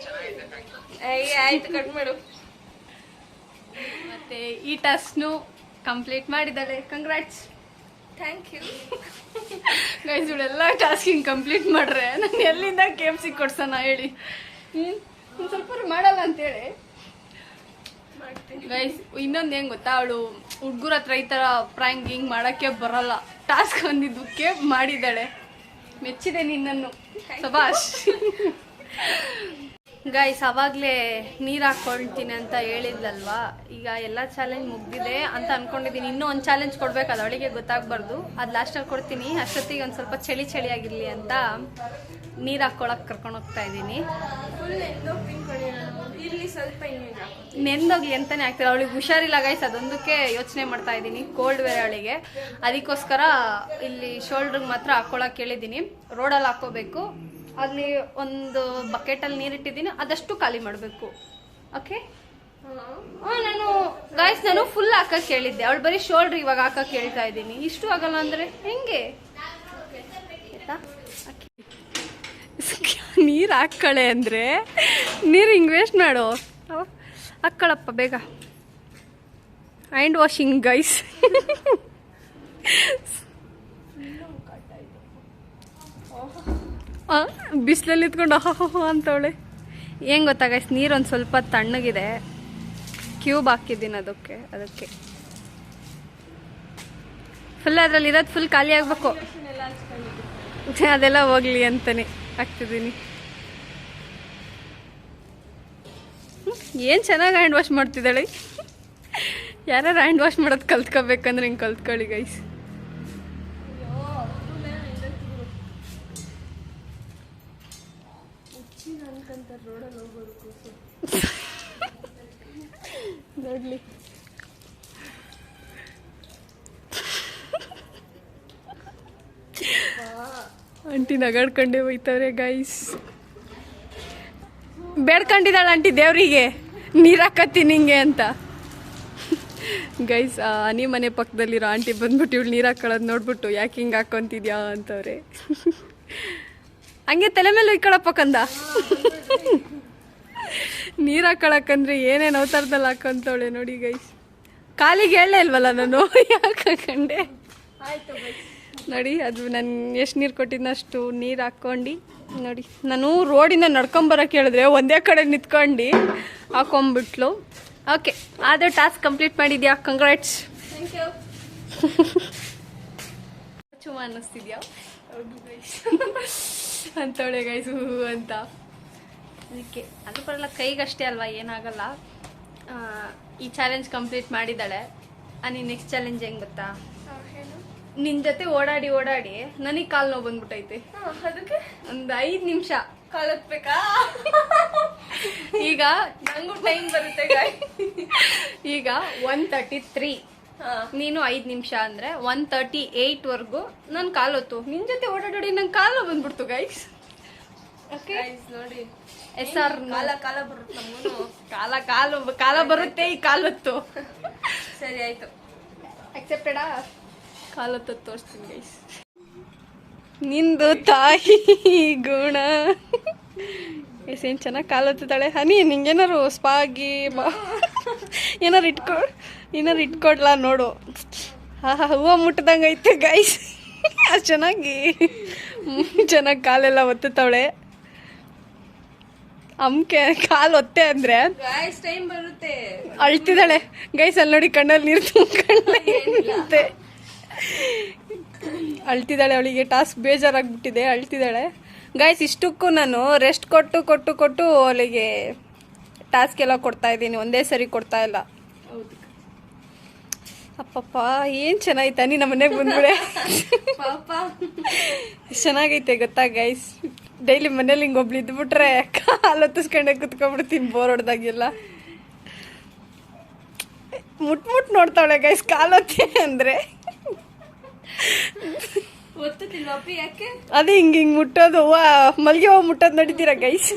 [SPEAKER 2] ಆಯ್ತು, ಕಟ್ ಮಾಡು.
[SPEAKER 1] ಮತ್ತೆ ಈ ಟಾಸ್ಕ್ನು ಕಂಪ್ಲೀಟ್ ಮಾಡಿದ್ದಾಳೆ. ಕಂಗ್ರಾಟ್ಸ್.
[SPEAKER 2] Thank you
[SPEAKER 1] guys. ಇವಳೆಲ್ಲ ಟಾಸ್ಕಿಂಗ್ ಕಂಪ್ಲೀಟ್ ಮಾಡ್ರೆ ನಾನು ಎಲ್ಲಿಂದ KFC ಕೊಡ್ಸೋಣ ಹೇಳಿ? ಒಂದು ಸ್ವಲ್ಪ ಮಾಡಲ್ಲ ಅಂತೇಳಿ ಗೈಸ್. ಇನ್ನೊಂದು ಹೆಂಗ್ ಗೊತ್ತಾ, ಅವಳು ಹುಡುಗರ ಹತ್ರ ಈ ಥರ ಪ್ರಾಂಕ್ ಹಿಂಗ್ ಮಾಡೋಕ್ಕೆ ಬರಲ್ಲ. ಟಾಸ್ಕ್ ಬಂದಿದ್ದಕ್ಕೆ ಮಾಡಿದ್ದಾಳೆ. ಮೆಚ್ಚಿದೆ ನಿನ್ನನ್ನು, ಸಬಾಷ್. ಗೈಸ್, ಅವಾಗಲೇ ನೀರು ಹಾಕ್ಕೊಳ್ತೀನಿ ಅಂತ ಹೇಳಿದ್ಲಲ್ವಾ. ಈಗ ಎಲ್ಲ ಚಾಲೆಂಜ್ ಮುಗ್ದಿದೆ ಅಂತ ಅನ್ಕೊಂಡಿದ್ದೀನಿ. ಇನ್ನೂ ಒಂದು ಚಾಲೆಂಜ್ ಕೊಡ್ಬೇಕು, ಅದು ಅವಳಿಗೆ ಗೊತ್ತಾಗಬಾರ್ದು. ಅದು ಲಾಸ್ಟಲ್ಲಿ ಕೊಡ್ತೀನಿ. ಅಷ್ಟೊತ್ತಿಗೆ ಒಂದು ಸ್ವಲ್ಪ ಚಳಿ ಆಗಿರಲಿ ಅಂತ ನೀರು ಹಾಕ್ಕೊಳಕ್ಕೆ ಕರ್ಕೊಂಡು ಹೋಗ್ತಾ ಇದ್ದೀನಿ. ನೆಂದೋಗ್ಲಿ ಅಂತಾನೆ ಆಗ್ತಿಲ್ಲ. ಅವಳಿಗೆ ಹುಷಾರಿಲ್ಲ ಗೈಸ್, ಅದೊಂದಕ್ಕೆ ಯೋಚನೆ ಮಾಡ್ತಾ ಇದ್ದೀನಿ. ಕೋಲ್ಡ್ ಬೇರೆ ಅವಳಿಗೆ, ಅದಕ್ಕೋಸ್ಕರ ಇಲ್ಲಿ ಶೋಲ್ಡ್ರಿಗೆ ಮಾತ್ರ ಹಾಕ್ಕೊಳಕ್ಕೆ ಹೇಳಿದ್ದೀನಿ. ರೋಡಲ್ಲಿ ಹಾಕ್ಕೋಬೇಕು. ಅಲ್ಲಿ ಒಂದು ಬಕೆಟಲ್ಲಿ ನೀರಿಟ್ಟಿದ್ದೀನಿ, ಅದಷ್ಟು ಖಾಲಿ ಮಾಡಬೇಕು. ಓಕೆ. ನಾನು ಫುಲ್ ಹಾಕಕ್ಕೆ ಹೇಳಿದ್ದೆ. ಅವಳು ಬರೀ ಶೋಲ್ಡ್ರ್ ಇವಾಗ ಹಾಕಕ್ಕೆ ಹೇಳ್ತಾ ಇದ್ದೀನಿ. ಇಷ್ಟು ಆಗಲ್ಲ ಅಂದರೆ ಹೆಂಗೆ? ಆಯ್ತಾ? ನೀರು ಹಾಕ್ಕಳೆ ಅಂದರೆ ನೀರು ಹಿಂಗೆ ವೇಸ್ಟ್ ಮಾಡು. ಹಾಕ್ಕೊಳಪ್ಪ ಬೇಗ. Hand washing guys. ಬಿಸಿಲಲ್ಲಿ ಇತ್ಕೊಂಡು ಅಂತವಳೆ. ಏನು ಗೊತ್ತಾ ಗೈಸ್, ನೀರೊಂದು ಸ್ವಲ್ಪ ತಣ್ಣಗಿದೆ. ಕ್ಯೂಬ್ ಹಾಕಿದ್ದೀನಿ ಅದಕ್ಕೆ ಫುಲ್ ಅದರಲ್ಲಿ ಇರೋದು ಫುಲ್ ಖಾಲಿ ಆಗಬೇಕು. ಅದೆಲ್ಲ ಹೋಗ್ಲಿ ಅಂತಾನೆ ಹಾಕ್ತಿದ್ದೀನಿ. ಏನು ಚೆನ್ನಾಗಿ ಹ್ಯಾಂಡ್ ವಾಶ್ ಮಾಡ್ತಿದ್ದಾಳೆ. ಯಾರು ಹ್ಯಾಂಡ್ ವಾಶ್ ಮಾಡೋದು ಕಲ್ತ್ಕೋಬೇಕಂದ್ರೆ ಹಿಂಗೆ ಕಲ್ತ್ಕೊಳ್ಳಿ ಗೈಸ್. ನೋಡ್ಲಿ ಆಂಟಿ ನಗಾಡ್ಕೊಂಡೇ ಹೋಯ್ತವ್ರೆ ಗೈಸ್. ಬೇಡ್ಕೊಂಡಿದ್ದಾಳ ಆಂಟಿ ದೇವ್ರಿಗೆ ನೀರು ಹಾಕತ್ತೀನಿ ಹಿಂಗೆ ಅಂತ. ಗೈಸ್, ಹನಿ ಮನೆ ಪಕ್ಕದಲ್ಲಿರೋ ಆಂಟಿ ಬಂದ್ಬಿಟ್ಟು ಇವಳು ನೀರು ಹಾಕೊಳ್ಳೋದು ನೋಡ್ಬಿಟ್ಟು ಯಾಕೆ ಹಿಂಗೆ ಹಾಕೊಂತಿದ್ಯಾ ಅಂತವ್ರೆ. ಹಂಗೆ ತಲೆ ಮೇಲೆ ಇಕ್ಕಳಪ್ಪ ಕಂದ. ನೀರ್ ಹಾಕೊಳಕಂದ್ರೆ ಏನೇನ್ ಅವತಾರದಲ್ಲಿ ಹಾಕೊಂತವಳೆ ನೋಡಿ ಗೈಸ್. ಕಾಲಿಗೆ ಹೇಳಲೇ ಇಲ್ವಲ್ಲ ನಾನು ಯಾಕೆ ಹಾಕೊಂಡೆ.
[SPEAKER 2] ಆಯ್ತು
[SPEAKER 1] ನೋಡಿ ಅದು ನಾನು ಎಷ್ಟು ನೀರು ಕೊಟ್ಟಿದ್ನ ಅಷ್ಟು ನೀರು ಹಾಕ್ಕೊಂಡು ನೋಡಿ. ನಾನು ರೋಡಿಂದ ನಡ್ಕೊಂಬರಕ್ಕೆ ಹೇಳಿದ್ರೆ ಒಂದೇ ಕಡೆ ನಿಂತ್ಕೊಂಡು ಹಾಕೊಂಬಿಟ್ಲು. ಓಕೆ, ಆದರೆ ಟಾಸ್ಕ್ ಕಂಪ್ಲೀಟ್ ಮಾಡಿದ್ಯಾ, ಕಂಗ್ರಾಟ್ಸ್.
[SPEAKER 2] Thank you.
[SPEAKER 1] ಚುಮ್ಮ ಅನ್ನಿಸ್ತಿದ್ಯಾ ಅಂತವಳೆ ಗೈಸು ಅಂತ. ಅದಕ್ಕೆ ಅದು ಬರಲ್ಲ, ಕೈಗಷ್ಟೇ ಅಲ್ವಾ, ಏನಾಗಲ್ಲ. ಈ ಚಾಲೆಂಜ್ ಕಂಪ್ಲೀಟ್ ಮಾಡಿದ್ದಾಳೆ. ನೀನು ನೆಕ್ಸ್ಟ್ ಚಾಲೆಂಜ್ ಹೆಂಗೆ ಗೊತ್ತಾ, ನಿನ್ ಜೊತೆ ಓಡಾಡಿ ಓಡಾಡಿ ನನಗೆ ಕಾಲು ನೋವು ಬಂದ್ಬಿಟ್ಟೈತೆ.
[SPEAKER 2] ಅದಕ್ಕೆ
[SPEAKER 1] ಒಂದು 5 ನಿಮಿಷ
[SPEAKER 2] ಕಾಲತ್ಬೇಕಾ?
[SPEAKER 1] ಈಗ
[SPEAKER 2] ನಂಗೂ ಟೈಮ್ ಬರುತ್ತೆ
[SPEAKER 1] ಈಗ 1:33 ನೀನು 5 ನಿಮಿಷ ಅಂದ್ರೆ 1:38 ವರ್ಗು ನನ್ ಕಾಲು ಹೊತ್ತು ನಿನ್ ಜೊತೆ ಓಡಾಡಿ ನಂಗೆ ಕಾಲು ಬಂದ್ಬಿಡ್ತು ಗೈಸ್. ಓಕೆ
[SPEAKER 2] ನೋಡಿ
[SPEAKER 1] SR
[SPEAKER 2] ಕಾಲ ಕಾಲ ಬರುತ್ತೆ ನಮ್ಮೂನು.
[SPEAKER 1] ಕಾಲ ಬರುತ್ತೆ ಈ ಕಾಲು ಹೊತ್ತು.
[SPEAKER 2] ಸರಿ ಆಯ್ತು,
[SPEAKER 1] ಅಕ್ಸೆಪ್ಟೆಡಾ? ಕಾಲು ಹೊತ್ತು ತೋರಿಸ್ತೀನಿ ಗೈಸ್. ನಿಂದು ತಾಯಿ ಗುಣ ಏನ್ ಚೆನ್ನಾಗಿ ಕಾಲು ಹೊತ್ತಾಳೆ. ಹನಿ ನಿಂಗೇನಾರು ಸ್ಪಾಗಿ ಏನಾರು ಇಟ್ಕೊಡ್ಲಾ ನೋಡು. ಹೂವು ಮುಟ್ಟದಂಗೆ ಐತೆ ಗೈಸ್. ಅಷ್ಟು ಚೆನ್ನಾಗಿ ಕಾಲೆಲ್ಲ ಒತ್ತುತ್ತಾವಳೆ. ಅಮ್ಕೆ ಕಾಲು ಒತ್ತೆ ಅಂದ್ರೆ
[SPEAKER 2] ಗಾಯ್ಸ್ ಟೈಮ್ ಬರುತ್ತೆ.
[SPEAKER 1] ಅಳ್ತಿದ್ದಾಳೆ ಗೈಸ್. ಅಲ್ಲಿ ನೋಡಿ ಕಣ್ಣಲ್ಲಿ ನೀರು ತುಂಬಿಕೊಳ್ಳುತ್ತೆ. ಅಳ್ತಿದ್ದಾಳೆ, ಅವಳಿಗೆ ಟಾಸ್ಕ್ ಬೇಜಾರಾಗ್ಬಿಟ್ಟಿದೆ, ಅಳ್ತಿದ್ದಾಳೆ ಗೈಸ್. ಇಷ್ಟಕ್ಕೂ ನಾನು ರೆಸ್ಟ್ ಕೊಟ್ಟು ಅವಳಿಗೆ ಟಾಸ್ಕ್ ಎಲ್ಲ ಕೊಡ್ತಾ ಇದ್ದೀನಿ, ಒಂದೇ ಸರಿ ಕೊಡ್ತಾ ಇಲ್ಲ. ಅಪ್ಪಪ್ಪ ಏನು ಚೆನ್ನಾಗೈತೆ. ನೀ ನಮ್ಮ ಮನೆಗೆ ಬಂದ್ಬಿಡೆ
[SPEAKER 2] ಪಾಪ.
[SPEAKER 1] ಎಷ್ಟು ಚೆನ್ನಾಗೈತೆ ಗೊತ್ತಾ ಗೈಸ್. ಡೈಲಿ ಮನೇಲಿ ಹಿಂಗೆ ಒಬ್ಳು ಇದ್ಬಿಟ್ರೆ ಕಾಲು ಹೊತ್ತಿಸ್ಕೊಂಡೆ ಕುತ್ಕೊಂಡ್ಬಿಡ್ತೀನಿ ಬೋರ್ ಹೊಡೆದಾಗೆಲ್ಲ. ಮುಟ್ ನೋಡ್ತಾವಳೆ ಗೈಸ್ ಕಾಲು ಹೊತ್ತಿ ಅಂದರೆ.
[SPEAKER 2] ಒತ್ತುತ್ತಿಲ್ವಾಪಿ ಯಾಕೆ?
[SPEAKER 1] ಅದೇ ಹಿಂಗೆ ಮುಟ್ಟೋದು, ಮಲ್ಲಿಗೆ ಹೂವು ಮುಟ್ಟೋದು ನೋಡಿದ್ದೀರಾ ಗೈಸ್?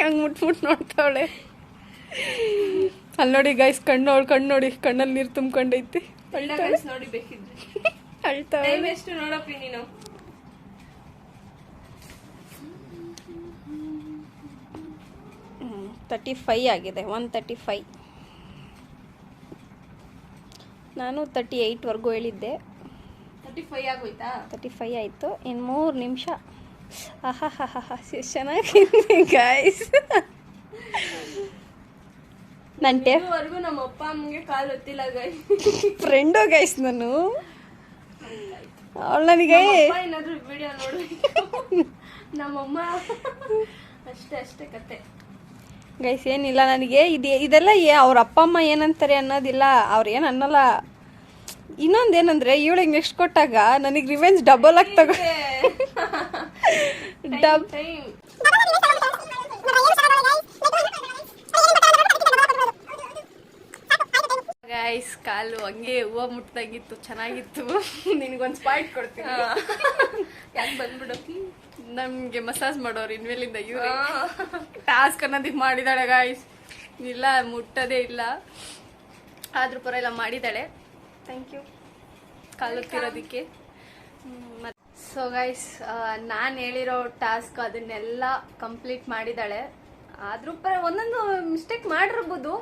[SPEAKER 1] ಹಂಗೆ ಮುಟ್ ನೋಡ್ತಾವಳೆ. ಅಲ್ಲಿ ನೋಡಿ ಗೈಸ್, ಕಣ್ಣು ನೋಡಿ, ಕಣ್ಣಲ್ಲಿ ನೀರು ತುಂಬ್ಕೊಂಡೈತಿ.
[SPEAKER 2] ನೋಡಿ ಬೇಕಿದ್ರೆ
[SPEAKER 1] ಅಳ್ತಾವೆ.
[SPEAKER 2] ಟೈಮ್ ಎಷ್ಟು ನೋಡಪ್ಪಿ ನೀನು.
[SPEAKER 1] 35 ಆಗಿದೆ, 1:35. ನಾನು 38 ವರ್ಗೂ ಹೇಳಿದ್ದೆ.
[SPEAKER 2] 35 ಆಗೋಯ್ತಾ?
[SPEAKER 1] 35 ಆಯಿತು. ಇನ್ನು 3 ನಿಮಿಷ. ಚೆನ್ನಾಗಿದೆ ಗೈಸ್.
[SPEAKER 2] ಇದುವರೆಗೂ ನಮ್ಮ ಅಪ್ಪ ಅಮ್ಮಗೆ ಕಾಲು ಹೊತ್ತಿಲ್ಲ ಗೈಸ್.
[SPEAKER 1] ಫ್ರೆಂಡು ಗೈಸ್ ನಾನು. ಅವಳು ನನಗೆ
[SPEAKER 2] ಏನಾದ್ರು ವಿಡಿಯೋ ನೋಡಿ. ನಮ್ಮಮ್ಮ ಅಷ್ಟೇ ಕತೆ
[SPEAKER 1] ಗೈಸ್. ಏನಿಲ್ಲ ನನಗೆ ಇದೆಲ್ಲ ಅವ್ರ ಅಪ್ಪ ಅಮ್ಮ ಏನಂತಾರೆ ಅನ್ನೋದಿಲ್ಲ, ಅವ್ರು ಏನು ಅನ್ನಲ್ಲ. ಇನ್ನೊಂದೇನಂದ್ರೆ ಇವಳಿಗೆ ನೆಕ್ಸ್ಟ್ ಕೊಟ್ಟಾಗ ನನಗೆ ರಿವೆಂಜ್ ಡಬಲ್ ಆಗಿ ತಗೋ. ಗೈಸ್ ಕಾಲು ಹಂಗೆ ಹೂವು ಮುಟ್ದಾಗಿತ್ತು, ಚೆನ್ನಾಗಿತ್ತು. ನಿನಗೊಂದು ಸ್ಪಾಟ್ ಕೊಡ್ತೀನಿ.
[SPEAKER 2] ಯಾಕೆ ಬಂದ್ಬಿಡೋಕಿ?
[SPEAKER 1] ನಮ್ಗೆ ಮಸಾಜ್ ಮಾಡೋರು ಇನ್ಮೇಲಿಂದ ಇವ್ರು. ಟಾಸ್ಕ್ ಅನ್ನೋದಕ್ಕೆ ಮಾಡಿದಾಳೆ ಗೈಸ್. ಇಲ್ಲ ಮುಟ್ಟೋದೇ ಇಲ್ಲ, ಆದ್ರೂ ಪರವಾಗಿಲ್ಲ ಮಾಡಿದಾಳೆ. ಥ್ಯಾಂಕ್ ಯು ಕಾಲುತ್ತಿರೋದಕ್ಕೆ. ಸೊ ಗೈಸ್, ನಾನು ಹೇಳಿರೋ ಟಾಸ್ಕ್ ಅದನ್ನೆಲ್ಲ ಕಂಪ್ಲೀಟ್ ಮಾಡಿದಾಳೆ. ಆದ್ರೂ ಒಂದೊಂದು ಮಿಸ್ಟೇಕ್ ಮಾಡಿರ್ಬೋದು,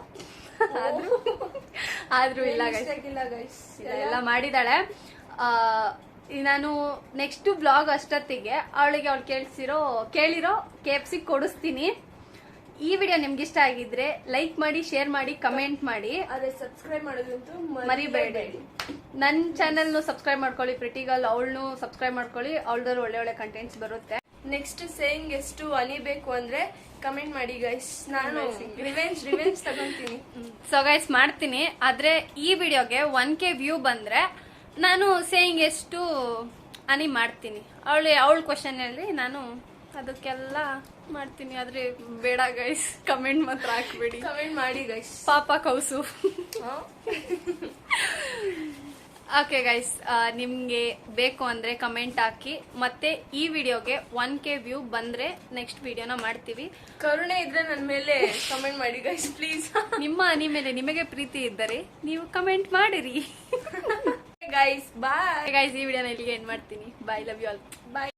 [SPEAKER 1] ಆದ್ರೂ ಇಲ್ಲ ಗೈಸ್, ಎಲ್ಲ ಮಾಡಿದಾಳೆ. ನಾನು ನೆಕ್ಸ್ಟ್ ಬ್ಲಾಗ್ ಅಷ್ಟೊತ್ತಿಗೆ ಅವಳಿಗೆ ಅವಳು ಕೇಳಿರೋ KFC ಕೊಡಿಸ್ತೀನಿ. ಈ ವಿಡಿಯೋ ನಿಮ್ಗೆ ಇಷ್ಟ ಆಗಿದ್ರೆ ಲೈಕ್ ಮಾಡಿ, ಶೇರ್ ಮಾಡಿ, ಕಮೆಂಟ್ ಮಾಡಿ.
[SPEAKER 2] ಅದೇ ಸಬ್ಸ್ಕ್ರೈಬ್ ಮಾಡೋದಂತೂ
[SPEAKER 1] ಮರಿಬೇಡಿ. ನನ್ನ ಚಾನೆಲ್ನು ಸಬ್ಸ್ಕ್ರೈಬ್ ಮಾಡ್ಕೊಳ್ಳಿ. ಪ್ರಿಟಿಗಲ್ ಅವಳನ್ನು ಸಬ್ಸ್ಕ್ರೈಬ್ ಮಾಡ್ಕೊಳ್ಳಿ. ಅವಳದವ್ರು ಒಳ್ಳೆ ಕಂಟೆಂಟ್ಸ್ ಬರುತ್ತೆ.
[SPEAKER 2] ನೆಕ್ಸ್ಟ್ ಸೇಯಿಂಗ್ ಎಷ್ಟು ಅನಿಬೇಕು ಅಂದ್ರೆ ಕಮೆಂಟ್ ಮಾಡಿ ಗೈಸ್. ನಾನು ರಿವೆಂಜ್ ತಗೊಂತೀನಿ.
[SPEAKER 1] ಸೊ ಗೈಸ್ ಮಾಡ್ತೀನಿ. ಆದ್ರೆ ಈ ವಿಡಿಯೋಗೆ 1K ವ್ಯೂ ಬಂದ್ರೆ ನಾನು ಸೇಯಿಂಗ್ ಎಷ್ಟು ಅನಿ ಮಾಡ್ತೀನಿ. ಅವಳ ಕ್ವಶನ್ ಅಲ್ಲಿ ನಾನು ಅದಕ್ಕೆಲ್ಲ ಮಾಡ್ತೀನಿ. ಆದ್ರೆ ಬೇಡ ಗೈಸ್, ಕಮೆಂಟ್ ಮಾತ್ರ ಹಾಕ್ಬೇಡಿ.
[SPEAKER 2] ಕಮೆಂಟ್ ಮಾಡಿ ಗೈಸ್,
[SPEAKER 1] ಪಾಪ ಕೌಸು. ಓಕೆ ಗೈಸ್, ನಿಮ್ಗೆ ಬೇಕು ಅಂದ್ರೆ ಕಮೆಂಟ್ ಹಾಕಿ. ಮತ್ತೆ ಈ ವಿಡಿಯೋಗೆ 1K ವ್ಯೂ ಬಂದ್ರೆ ನೆಕ್ಸ್ಟ್ ವಿಡಿಯೋನ ಮಾಡ್ತೀವಿ.
[SPEAKER 2] ಕರುಣೆ ಇದ್ರೆ ನನ್ನ ಮೇಲೆ ಕಮೆಂಟ್ ಮಾಡಿ ಗೈಸ್ ಪ್ಲೀಸ್.
[SPEAKER 1] ನಿಮ್ಮ ಅನಿ ಮೇಲೆ ನಿಮಗೆ ಪ್ರೀತಿ ಇದ್ದರೆ ನೀವು ಕಮೆಂಟ್ ಮಾಡಿರಿ.
[SPEAKER 2] Guys bye.
[SPEAKER 1] ಗೈಸ್, ಈ ವಿಡಿಯೋನ ಇಲ್ಲಿಗೆ ಎಂಡ್ ಮಾಡ್ತೀನಿ. ಬಾಯ್, ಲವ್ ಯು ಆಲ್.
[SPEAKER 2] ಬಾಯ್.